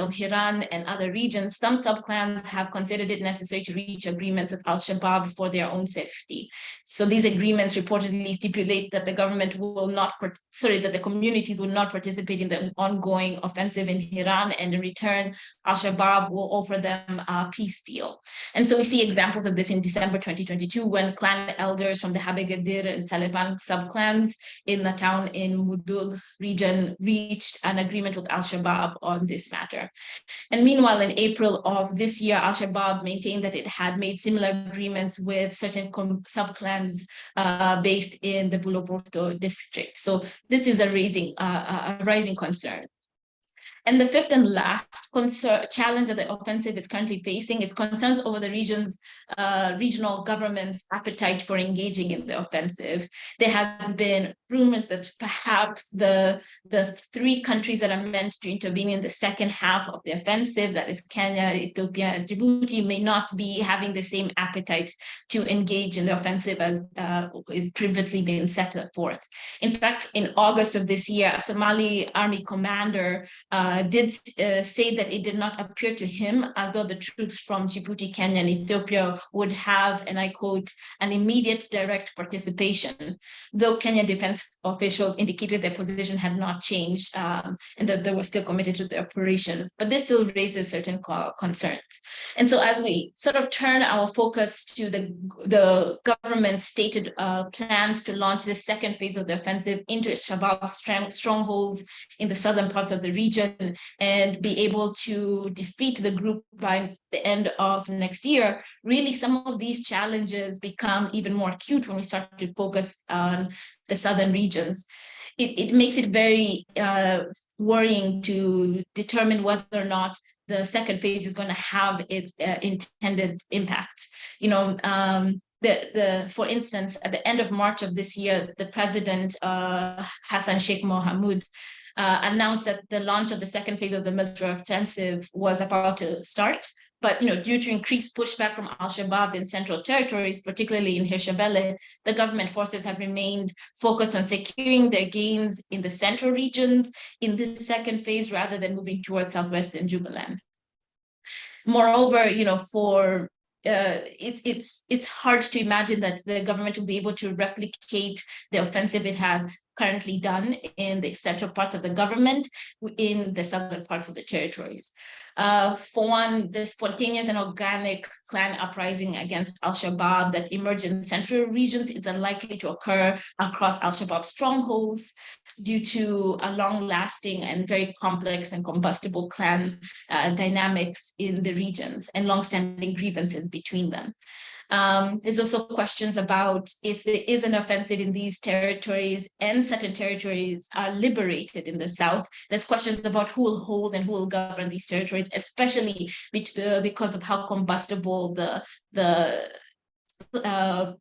of Hiran and other regions, some subclans have considered it necessary to reach agreements with al-Shabaab for their own safety. So these agreements reportedly stipulate that the government will not, that the communities will not participate in the ongoing offensive in Hiran, and in return, al-Shabaab will offer them a peace deal. And so we see examples of this in December 2022, when clan elders from the Habegadir and Saleban subclans in the town in Mudug region reached an agreement with al-Shabaab on this matter. And meanwhile, in April of this year, al-Shabaab maintained that it had made similar agreements with certain subclans based in the Buloborto district. So this is a rising concern. And the fifth and last challenge that the offensive is currently facing is concerns over the regional government's appetite for engaging in the offensive. There have been rumors that perhaps the three countries that are meant to intervene in the second half of the offensive, that is Kenya, Ethiopia, and Djibouti, may not be having the same appetite to engage in the offensive as is previously been set forth. In fact, in August of this year, a Somali army commander did say that it did not appear to him as though the troops from Djibouti, Kenya, and Ethiopia would have, and I quote, an immediate direct participation, though Kenyan defense officials indicated their position had not changed and that they were still committed to the operation. But this still raises certain concerns. And so as we sort of turn our focus to the government's stated plans to launch the second phase of the offensive into Shabaab strongholds in the southern parts of the region and be able to defeat the group by the end of next year, really some of these challenges become even more acute when we start to focus on the southern regions. It makes it very worrying to determine whether or not the second phase is going to have its intended impact. For instance, at the end of March of this year, the president, Hassan Sheikh Mohamud, announced that the launch of the second phase of the military offensive was about to start. But due to increased pushback from al-Shabaab in central territories, particularly in Hirshabelle, the government forces have remained focused on securing their gains in the central regions in this second phase, rather than moving towards southwest and Jubaland. Moreover, it's hard to imagine that the government will be able to replicate the offensive it has currently done in the central parts of the government in the southern parts of the territories. For one, the spontaneous and organic clan uprising against al-Shabaab that emerged in central regions is unlikely to occur across al-Shabaab strongholds due to a long-lasting and very complex and combustible clan dynamics in the regions and long-standing grievances between them. There's also questions about if there is an offensive in these territories and certain territories are liberated in the south. There's questions about who will hold and who will govern these territories, especially because of how combustible the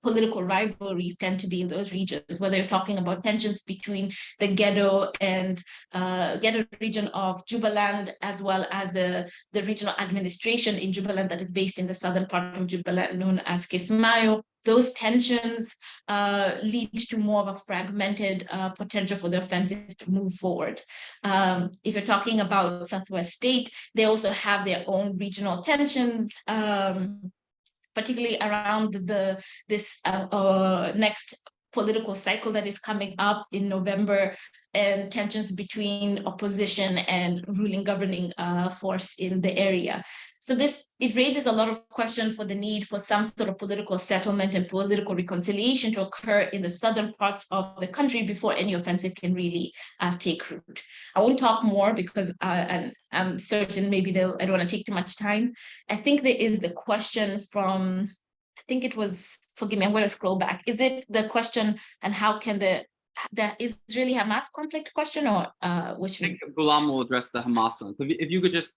political rivalries tend to be in those regions, whether you're talking about tensions between the ghetto and ghetto region of Jubaland, as well as the regional administration in Jubaland that is based in the southern part of Jubaland, known as Kismayo. Those tensions lead to more of a fragmented potential for the offensive to move forward. If you're talking about Southwest State, they also have their own regional tensions, particularly around this next political cycle that is coming up in November, and tensions between opposition and ruling governing force in the area. So it raises a lot of questions for the need for some sort of political settlement and political reconciliation to occur in the southern parts of the country before any offensive can really take root. I won't talk more because and I'm certain maybe I don't want to take too much time. I think there is the question from, I think it was, forgive me, I'm going to scroll back. Is it the question, and how can the Israeli-Hamas conflict question, or which? I think Ghulam will address the Hamas one. So if you could just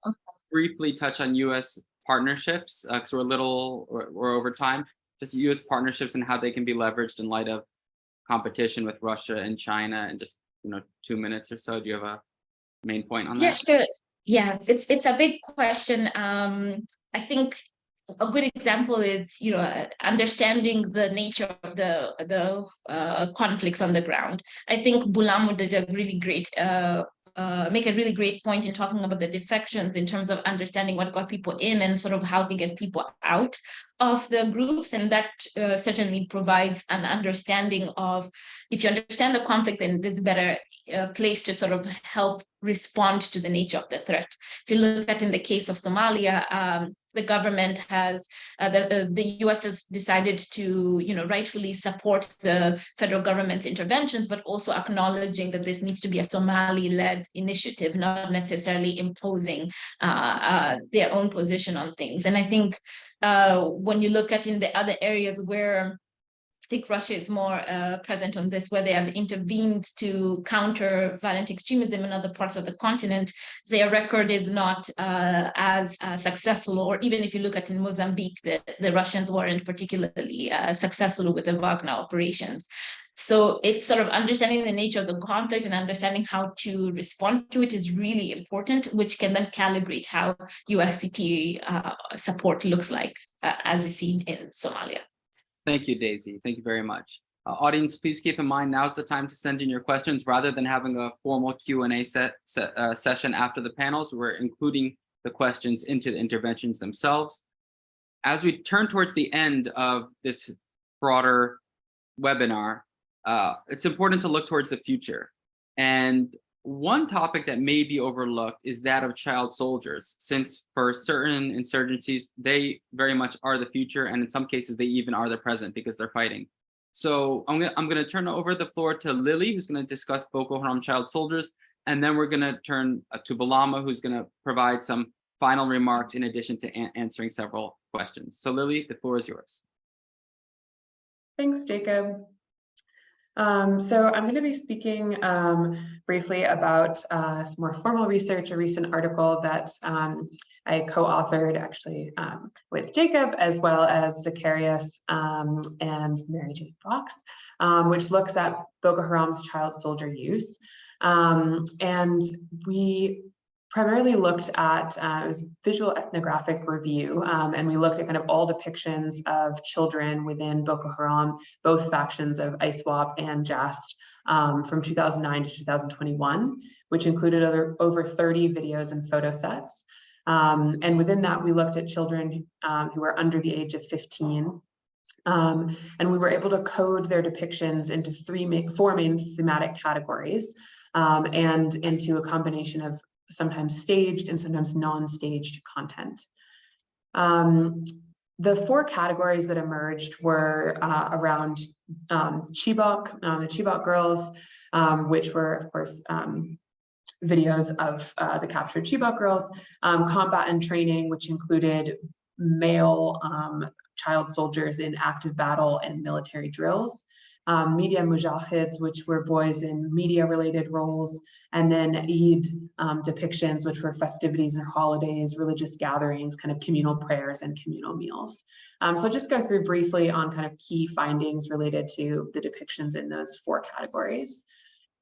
briefly touch on U.S. partnerships, because we're over time, just U.S. partnerships and how they can be leveraged in light of competition with Russia and China, and just 2 minutes or so. Do you have a main point on that? Yeah, sure. Yeah, it's a big question. I think a good example is, understanding the nature of the conflicts on the ground. I think Ghulam did a really great make a really great point in talking about the defections in terms of understanding what got people in and sort of how to get people out of the groups. And that certainly provides an understanding of, if you understand the conflict, then there's a better place to sort of help respond to the nature of the threat. If you look at in the case of Somalia, the government has, the US has decided to, rightfully support the federal government's interventions, but also acknowledging that this needs to be a Somali-led initiative, not necessarily imposing their own position on things. And I think when you look at in the other areas where I think Russia is more present on this, where they have intervened to counter violent extremism in other parts of the continent, their record is not as successful. Or even if you look at in Mozambique, the Russians weren't particularly successful with the Wagner operations. So it's sort of understanding the nature of the conflict and understanding how to respond to it is really important, which can then calibrate how USCT support looks like, as you see in Somalia. Thank you, Daisy. Thank you very much. Audience, please keep in mind, now's the time to send in your questions. Rather than having a formal Q&A session after the panels, we're including the questions into the interventions themselves. As we turn towards the end of this broader webinar, it's important to look towards the future. And one topic that may be overlooked is that of child soldiers, since for certain insurgencies, they very much are the future, and in some cases, they even are the present because they're fighting. So I'm gonna turn over the floor to Lily, who's gonna discuss Boko Haram child soldiers, and then we're gonna turn to Balama, who's gonna provide some final remarks in addition to answering several questions. So Lily, the floor is yours. Thanks, Jacob. So I'm going to be speaking briefly about some more formal research, a recent article that I co-authored actually with Jacob, as well as Zacharias and Mary Jane Fox, which looks at Boko Haram's child soldier use. And we primarily looked at it was visual ethnographic review, and we looked at kind of all depictions of children within Boko Haram, both factions of ISWAP and JAST, from 2009 to 2021, which included over 30 videos and photo sets. And within that, we looked at children who were under the age of 15. And we were able to code their depictions into four main thematic categories, and into a combination of sometimes staged and sometimes non-staged content. The four categories that emerged were around Chibok, the Chibok girls, which were, of course, videos of the captured Chibok girls, combat and training, which included male child soldiers in active battle and military drills, media mujahids, which were boys in media-related roles, and then Eid depictions, which were festivities and holidays, religious gatherings, kind of communal prayers and communal meals. So just go through briefly on kind of key findings related to the depictions in those four categories.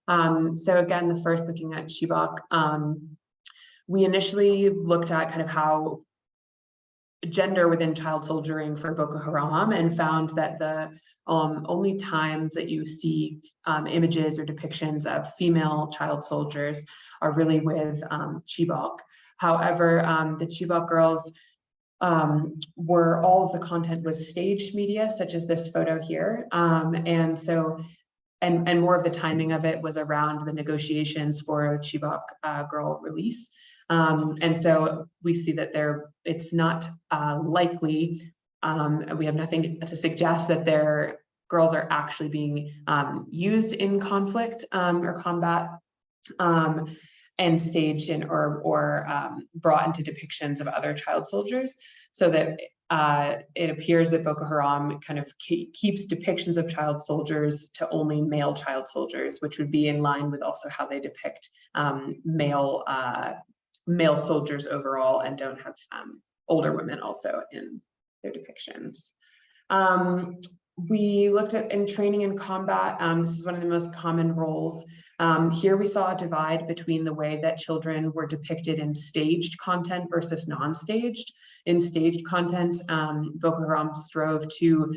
So again, the first, looking at Chibok, we initially looked at kind of how gender within child soldiering for Boko Haram, and found that the only times that you see images or depictions of female child soldiers are really with Chibok. However, the Chibok girls were, all of the content was staged media, such as this photo here. And more of the timing of it was around the negotiations for Chibok girl release. And so we see that it's not likely, we have nothing to suggest that their girls are actually being used in conflict or combat, and staged in or brought into depictions of other child soldiers, so that it appears that Boko Haram kind of keeps depictions of child soldiers to only male child soldiers, which would be in line with also how they depict male soldiers overall, and don't have older women also in their depictions. We looked at in training and combat. This is one of the most common roles. Here we saw a divide between the way that children were depicted in staged content versus non-staged. In staged content, Boko Haram strove to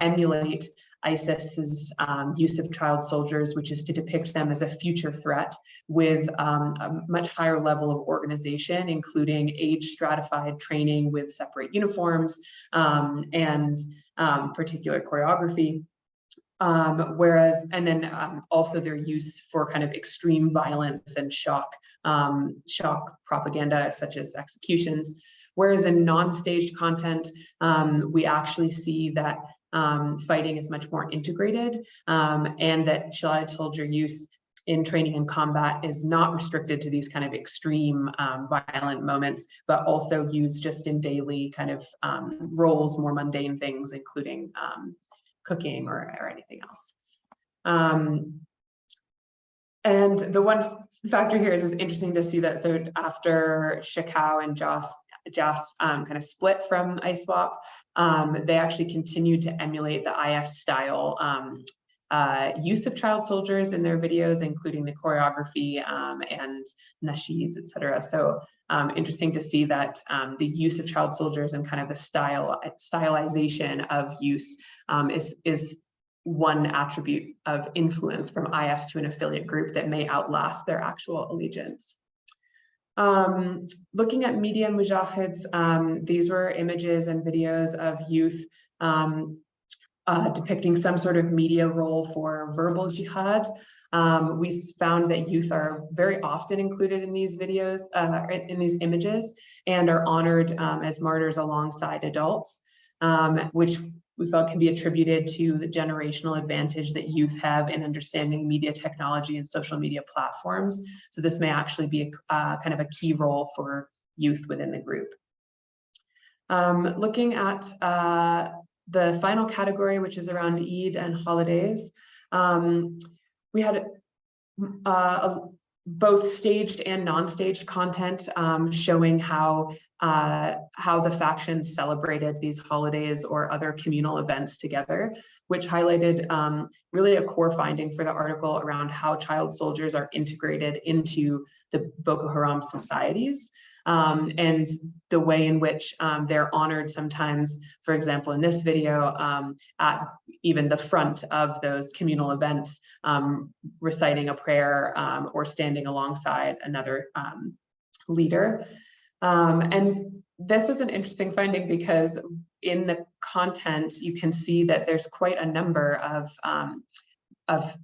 emulate ISIS's use of child soldiers, which is to depict them as a future threat with a much higher level of organization, including age stratified training with separate uniforms and particular choreography. And then also their use for kind of extreme violence and shock propaganda, such as executions. Whereas in non-staged content, we actually see that fighting is much more integrated, and that child soldier use in training and combat is not restricted to these kind of extreme violent moments, but also used just in daily kind of roles, more mundane things, including cooking or anything else. And the one factor here is it was interesting to see that so after Shekau and Jas kind of split from ISWAP, they actually continued to emulate the IS style use of child soldiers in their videos, including the choreography and nasheeds, etc. So interesting to see that the use of child soldiers and kind of the stylization of use is one attribute of influence from IS to an affiliate group that may outlast their actual allegiance. Looking at media mujahids, these were images and videos of youth depicting some sort of media role for verbal jihad. We found that youth are very often included in these videos, in these images, and are honored as martyrs alongside adults, which we felt can be attributed to the generational advantage that youth have in understanding media technology and social media platforms. So this may actually be a kind of a key role for youth within the group. Looking at the final category, which is around Eid and holidays, we had both staged and non-staged content showing how the factions celebrated these holidays or other communal events together, which highlighted really a core finding for the article around how child soldiers are integrated into the Boko Haram societies. And the way in which they're honored sometimes, for example, in this video, at even the front of those communal events, reciting a prayer or standing alongside another leader. And this was an interesting finding because in the content, you can see that there's quite a number of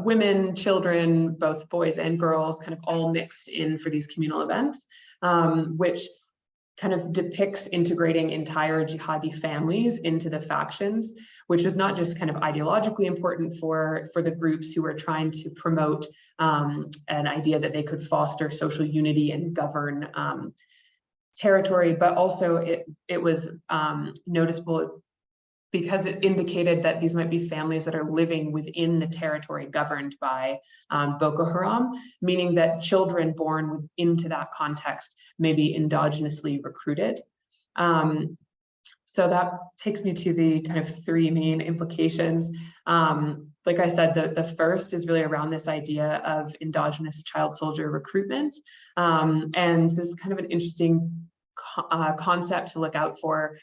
women, children, both boys and girls, kind of all mixed in for these communal events, which kind of depicts integrating entire jihadi families into the factions, which is not just kind of ideologically important for the groups who are trying to promote an idea that they could foster social unity and govern territory, but also it was noticeable because it indicated that these might be families that are living within the territory governed by Boko Haram, meaning that children born into that context may be endogenously recruited. So that takes me to the kind of three main implications. Like I said, the first is really around this idea of endogenous child soldier recruitment. And this is kind of an interesting concept to look out for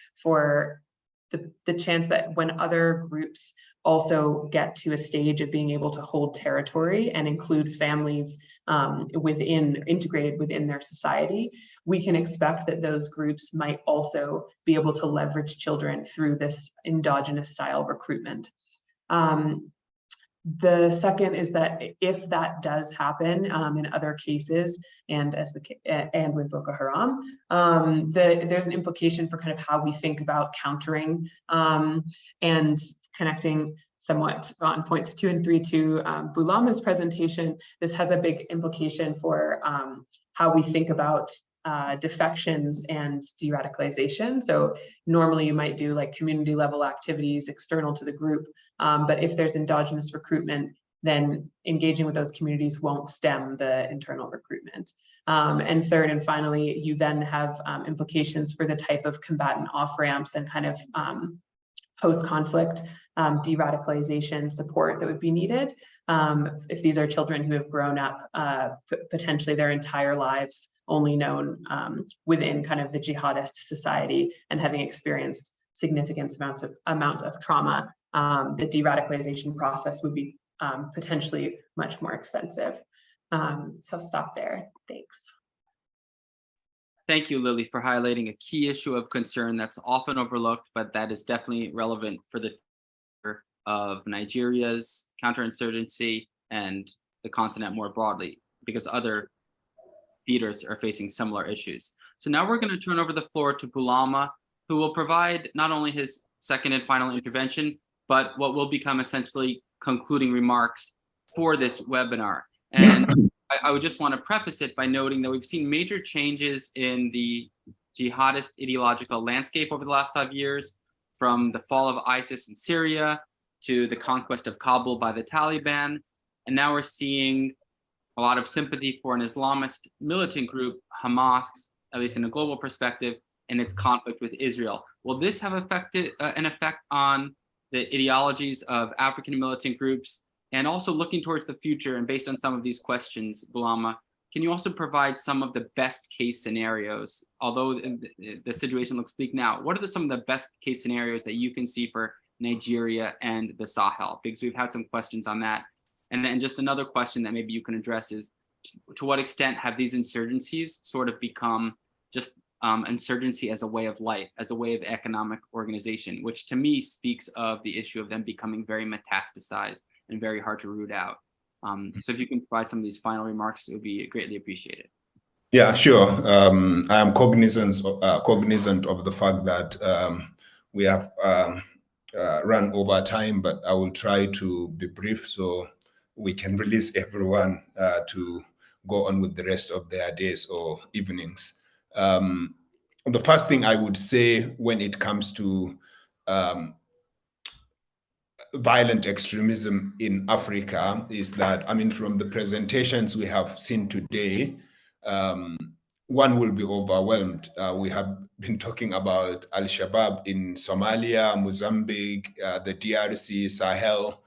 the chance that when other groups also get to a stage of being able to hold territory and include families integrated within their society, we can expect that those groups might also be able to leverage children through this endogenous style recruitment. The second is that if that does happen in other cases, and and with Boko Haram, there's an implication for kind of how we think about countering and connecting somewhat on points 2 and 3 to Boulama's presentation. This has a big implication for how we think about defections and de-radicalization. So normally you might do like community level activities external to the group, but if there's endogenous recruitment, then engaging with those communities won't stem the internal recruitment. And third and finally, you then have implications for the type of combatant off-ramps and kind of post-conflict de-radicalization support that would be needed if these are children who have grown up potentially their entire lives only known within kind of the jihadist society and having experienced significant amounts of trauma. The de-radicalization process would be potentially much more expensive. So I'll stop there. Thanks. Thank you, Lily, for highlighting a key issue of concern that's often overlooked, but that is definitely relevant for the future of Nigeria's counterinsurgency and the continent more broadly, because other theaters are facing similar issues. So now we're going to turn over the floor to Boulama, who will provide not only his second and final intervention, but what will become essentially concluding remarks for this webinar. And I would just want to preface it by noting that we've seen major changes in the jihadist ideological landscape over the last 5 years, from the fall of ISIS in Syria to the conquest of Kabul by the Taliban. And now we're seeing a lot of sympathy for an Islamist militant group, Hamas, at least in a global perspective, and its conflict with Israel. Will this have an effect on the ideologies of African militant groups? And also looking towards the future, and based on some of these questions, Boulama, can you also provide some of the best case scenarios? Although the situation looks bleak now, what are some of the best case scenarios that you can see for Nigeria and the Sahel? Because we've had some questions on that. And then just another question that maybe you can address is, to what extent have these insurgencies sort of become just insurgency as a way of life, as a way of economic organization, which to me speaks of the issue of them becoming very metastasized and very hard to root out. So if you can provide some of these final remarks, it would be greatly appreciated. Yeah, sure. I am cognizant of the fact that we have run over time, but I will try to be brief so we can release everyone to go on with the rest of their days or evenings. The first thing I would say when it comes to violent extremism in Africa is that, I mean, from the presentations we have seen today, one will be overwhelmed. We have been talking about al-Shabaab in Somalia, Mozambique, the DRC, Sahel,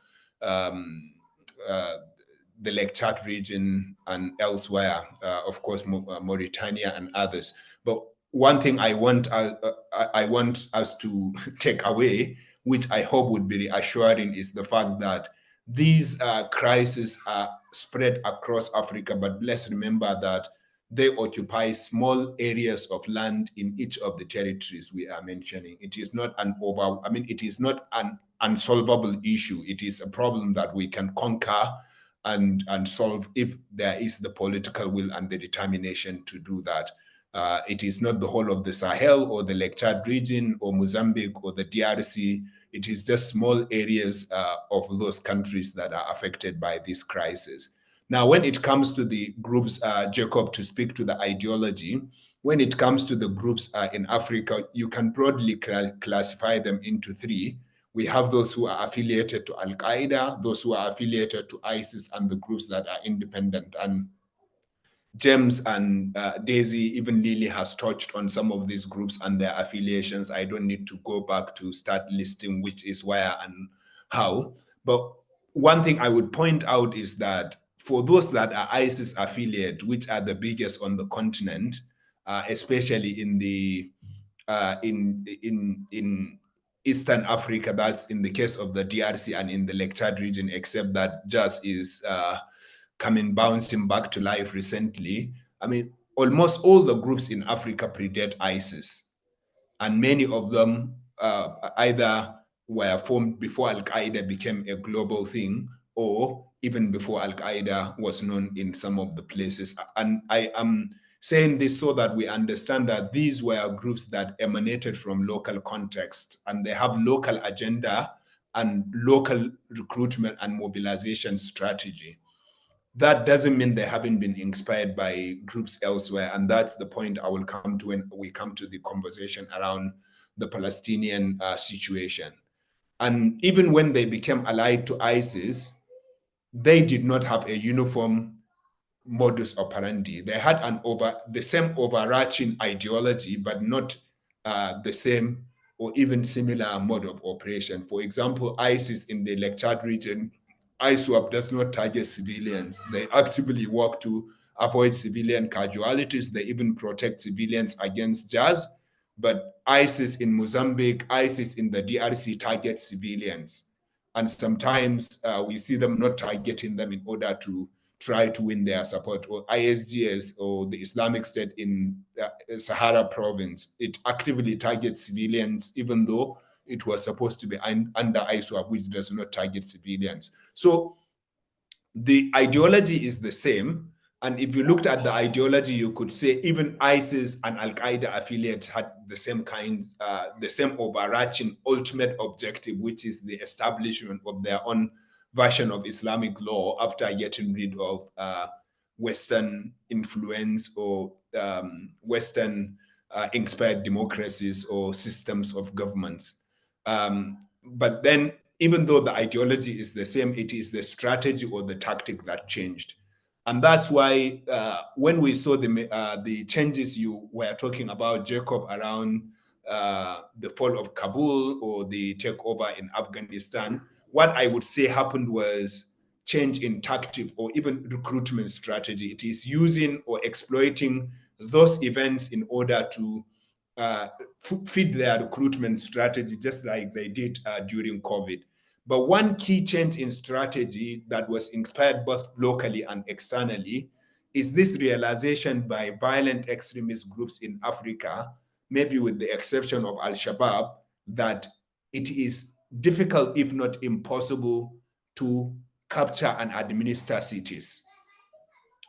the Lake Chad region, and elsewhere, of course, Mauritania and others. But one thing I want us to take away, which I hope would be reassuring, is the fact that these crises are spread across Africa, but let's remember that they occupy small areas of land in each of the territories we are mentioning. It is not it is not an unsolvable issue. It is a problem that we can conquer and solve if there is the political will and the determination to do that. It is not the whole of the Sahel or the Lake Chad region or Mozambique or the DRC. It is just small areas of those countries that are affected by this crisis. Now, when it comes to the groups, Jacob, to speak to the ideology, when it comes to the groups in Africa, you can broadly classify them into three. We have those who are affiliated to Al-Qaeda, those who are affiliated to ISIS, and the groups that are independent. And James and Daisy, even Lily has touched on some of these groups and their affiliations. I don't need to go back to start listing which is where and how. But one thing I would point out is that for those that are ISIS affiliate, which are the biggest on the continent, especially in the in Eastern Africa, that's in the case of the DRC and in the Lake Chad region, except that just is bouncing back to life recently. I mean, almost all the groups in Africa predate ISIS, and many of them either were formed before Al-Qaeda became a global thing, or even before Al-Qaeda was known in some of the places. And I am saying this so that we understand that these were groups that emanated from local context, and they have local agenda and local recruitment and mobilization strategy. That doesn't mean they haven't been inspired by groups elsewhere. And that's the point I will come to when we come to the conversation around the Palestinian situation. And even when they became allied to ISIS, they did not have a uniform modus operandi. They had the same overarching ideology, but not the same or even similar mode of operation. For example, ISIS in the Lake Chad region, ISWAP does not target civilians. They actively work to avoid civilian casualties. They even protect civilians against jazz. But ISIS in Mozambique, ISIS in the DRC targets civilians. And sometimes we see them not targeting them in order to try to win their support, or ISGS or the Islamic State in Sahara province. It actively targets civilians, even though it was supposed to be under ISWAP, which does not target civilians. So the ideology is the same. And if you looked at the ideology, you could say even ISIS and Al-Qaeda affiliates had the same the same overarching ultimate objective, which is the establishment of their own version of Islamic law after getting rid of Western influence or Western inspired democracies or systems of governments. But then, even though the ideology is the same, it is the strategy or the tactic that changed. And that's why when we saw the changes you were talking about, Jacob, around the fall of Kabul or the takeover in Afghanistan, what I would say happened was change in tactic or even recruitment strategy. It is using or exploiting those events in order to feed their recruitment strategy, just like they did during COVID. But one key change in strategy that was inspired both locally and externally is this realization by violent extremist groups in Africa, maybe with the exception of al-Shabaab, that it is difficult, if not impossible, to capture and administer cities.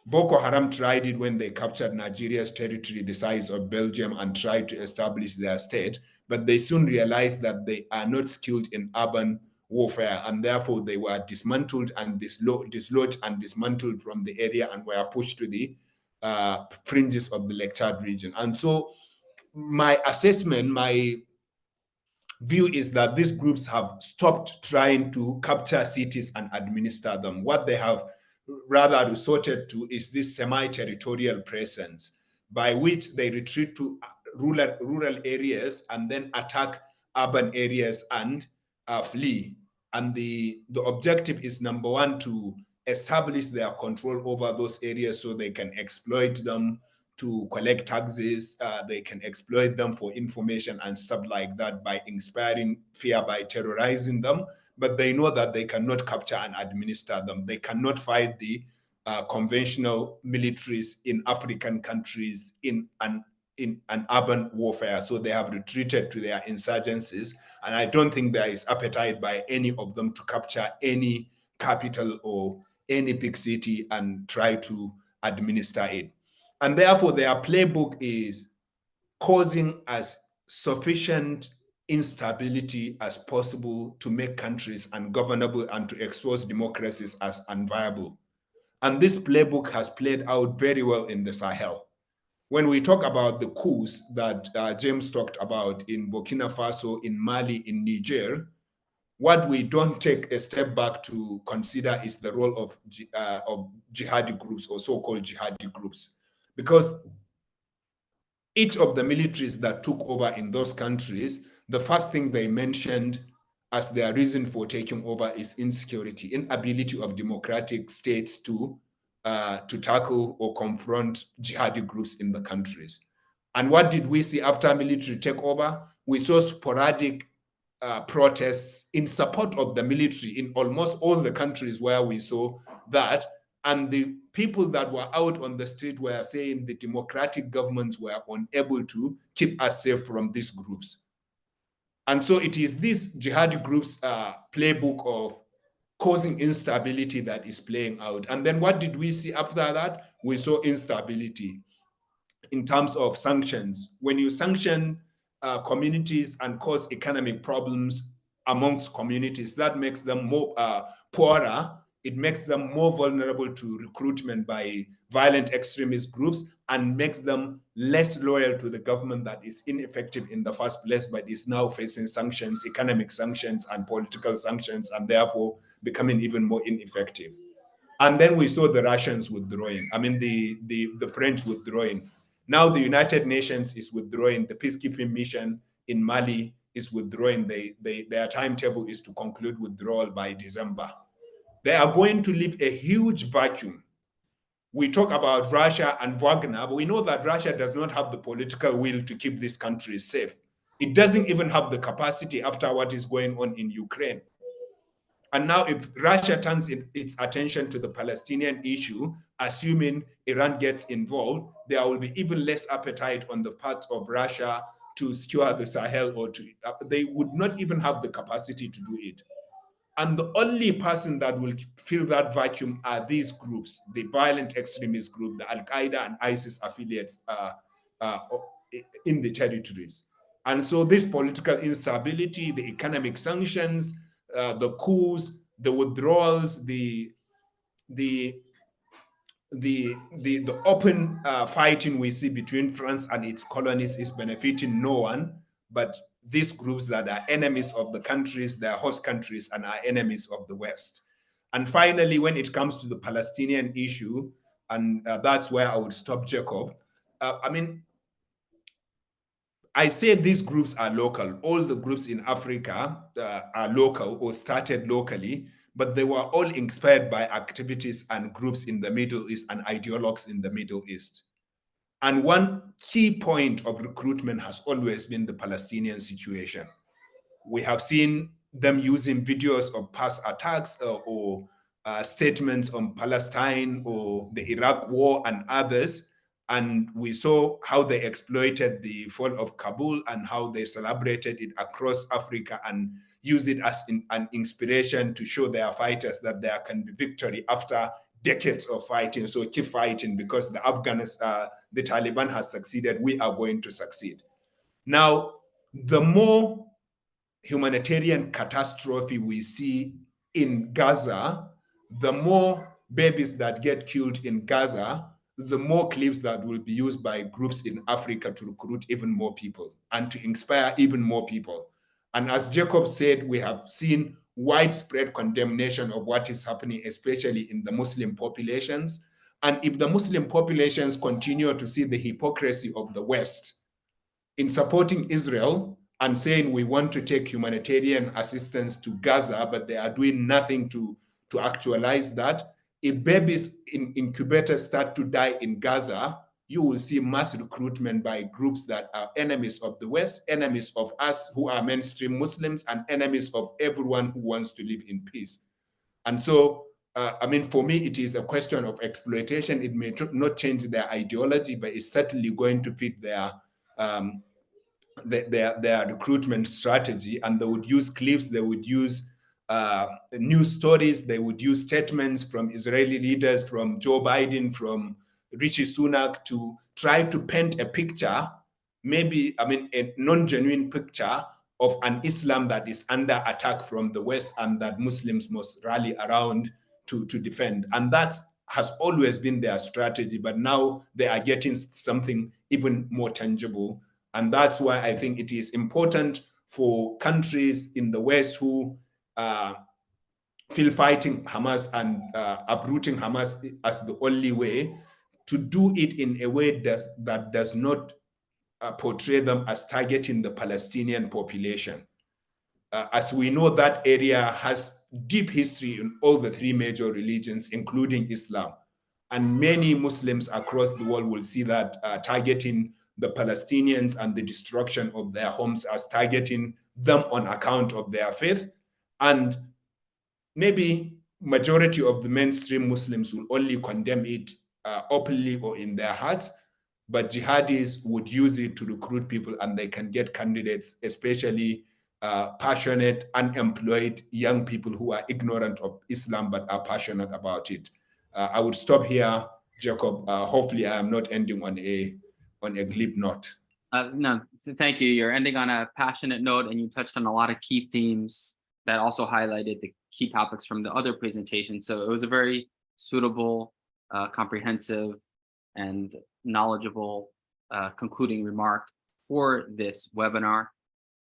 Boko Haram tried it when they captured Nigeria's territory the size of Belgium and tried to establish their state, but they soon realized that they are not skilled in urban warfare, and therefore they were dismantled and dislodged and dismantled from the area and were pushed to the fringes of the Lake Chad region. And so my assessment, my view is that these groups have stopped trying to capture cities and administer them. What they have rather resorted to is this semi-territorial presence by which they retreat to rural areas and then attack urban areas and flee. And the objective is, number one, to establish their control over those areas so they can exploit them to collect taxes, they can exploit them for information and stuff like that by inspiring fear, by terrorizing them. But they know that they cannot capture and administer them. They cannot fight the conventional militaries in African countries in an urban warfare. So they have retreated to their insurgencies. And I don't think there is appetite by any of them to capture any capital or any big city and try to administer it. And therefore, their playbook is causing as sufficient instability as possible to make countries ungovernable and to expose democracies as unviable. And this playbook has played out very well in the Sahel. When we talk about the coups that James talked about in Burkina Faso, in Mali, in Niger, what we don't take a step back to consider is the role of jihadi groups or so-called jihadi groups. Because each of the militaries that took over in those countries, the first thing they mentioned as their reason for taking over is insecurity, inability of democratic states to tackle or confront jihadi groups in the countries. And what did we see after military takeover? We saw sporadic protests in support of the military in almost all the countries where we saw that. And the people that were out on the street were saying the democratic governments were unable to keep us safe from these groups. And so it is this jihadi groups playbook of causing instability that is playing out. And then what did we see after that? We saw instability in terms of sanctions. When you sanction communities and cause economic problems amongst communities, that makes them more poorer. It makes them more vulnerable to recruitment by violent extremist groups and makes them less loyal to the government that is ineffective in the first place, but is now facing sanctions, economic sanctions and political sanctions, and therefore becoming even more ineffective. And then we saw the Russians withdrawing. I mean, the French withdrawing. Now the United Nations is withdrawing. The peacekeeping mission in Mali is withdrawing. Their timetable is to conclude withdrawal by December. They are going to leave a huge vacuum. We talk about Russia and Wagner, but we know that Russia does not have the political will to keep these countries safe. It doesn't even have the capacity after what is going on in Ukraine. And now if Russia turns its attention to the Palestinian issue, assuming Iran gets involved, there will be even less appetite on the part of Russia to secure the Sahel, or they would not even have the capacity to do it. And the only person that will fill that vacuum are these groups, the violent extremist group, the Al-Qaeda and ISIS affiliates in the territories. And so this political instability, the economic sanctions, the coups, the withdrawals, the open fighting we see between France and its colonies is benefiting no one but these groups that are enemies of the countries, their host countries, and are enemies of the West. And finally, when it comes to the Palestinian issue, and that's where I would stop, Jacob. I mean, I say these groups are local. All the groups in Africa are local or started locally, but they were all inspired by activities and groups in the Middle East and ideologues in the Middle East. And one key point of recruitment has always been the Palestinian situation. We have seen them using videos of past attacks or statements on Palestine or the Iraq War and others. And we saw how they exploited the fall of Kabul and how they celebrated it across Africa and use it as an inspiration to show their fighters that there can be victory after decades of fighting. So keep fighting because the Taliban has succeeded. We are going to succeed. Now, the more humanitarian catastrophe we see in Gaza, the more babies that get killed in Gaza, the more clips that will be used by groups in Africa to recruit even more people and to inspire even more people. And as Jacob said, we have seen widespread condemnation of what is happening, especially in the Muslim populations. And if the Muslim populations continue to see the hypocrisy of the West in supporting Israel and saying we want to take humanitarian assistance to Gaza, but they are doing nothing to actualize that, if babies in incubators start to die in Gaza, you will see mass recruitment by groups that are enemies of the West, enemies of us who are mainstream Muslims, and enemies of everyone who wants to live in peace. And so, I mean, for me, it is a question of exploitation. It may not change their ideology, but it's certainly going to fit their recruitment strategy. And they would use clips, they would use news stories, they would use statements from Israeli leaders, from Joe Biden, from Rishi Sunak, to try to paint a picture, maybe, I mean, a non-genuine picture of an Islam that is under attack from the West and that Muslims must rally around to defend. And that has always been their strategy, but now they are getting something even more tangible. And that's why I think it is important for countries in the West who feel fighting Hamas and uprooting Hamas as the only way, to do it in a way that does not portray them as targeting the Palestinian population. As we know, that area has deep history in all the three major religions, including Islam. And many Muslims across the world will see that targeting the Palestinians and the destruction of their homes as targeting them on account of their faith. And maybe majority of the mainstream Muslims will only condemn it openly or in their hearts, but jihadis would use it to recruit people, and they can get candidates, especially passionate, unemployed young people who are ignorant of Islam but are passionate about it. I would stop here, Jacob. Hopefully, I am not ending on a glib note. No, thank you. You're ending on a passionate note, and you touched on a lot of key themes that also highlighted the key topics from the other presentations. So it was a very suitable, comprehensive, and knowledgeable concluding remark for this webinar.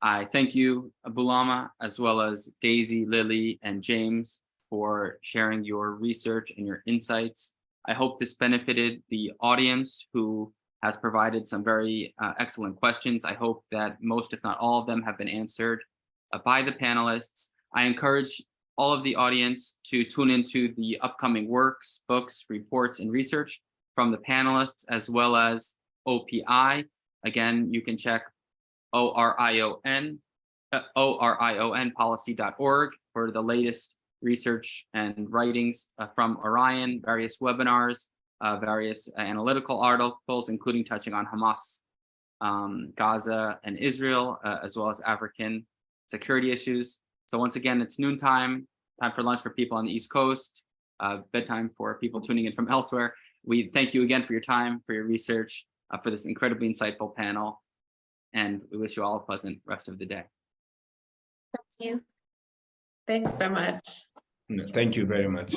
I thank you, Bulama, as well as Daisy, Lily, and James for sharing your research and your insights. I hope this benefited the audience, who has provided some very excellent questions. I hope that most, if not all of them, have been answered by the panelists. I encourage all of the audience to tune into the upcoming works, books, reports, and research from the panelists, as well as OPI. Again, you can check orionpolicy.org for the latest research and writings from Orion, various webinars, various analytical articles, including touching on Hamas, Gaza, and Israel, as well as African security issues. So once again, it's noontime, time for lunch for people on the East Coast, bedtime for people tuning in from elsewhere. We thank you again for your time, for your research, for this incredibly insightful panel, and we wish you all a pleasant rest of the day. Thank you. Thanks so much. Thank you very much.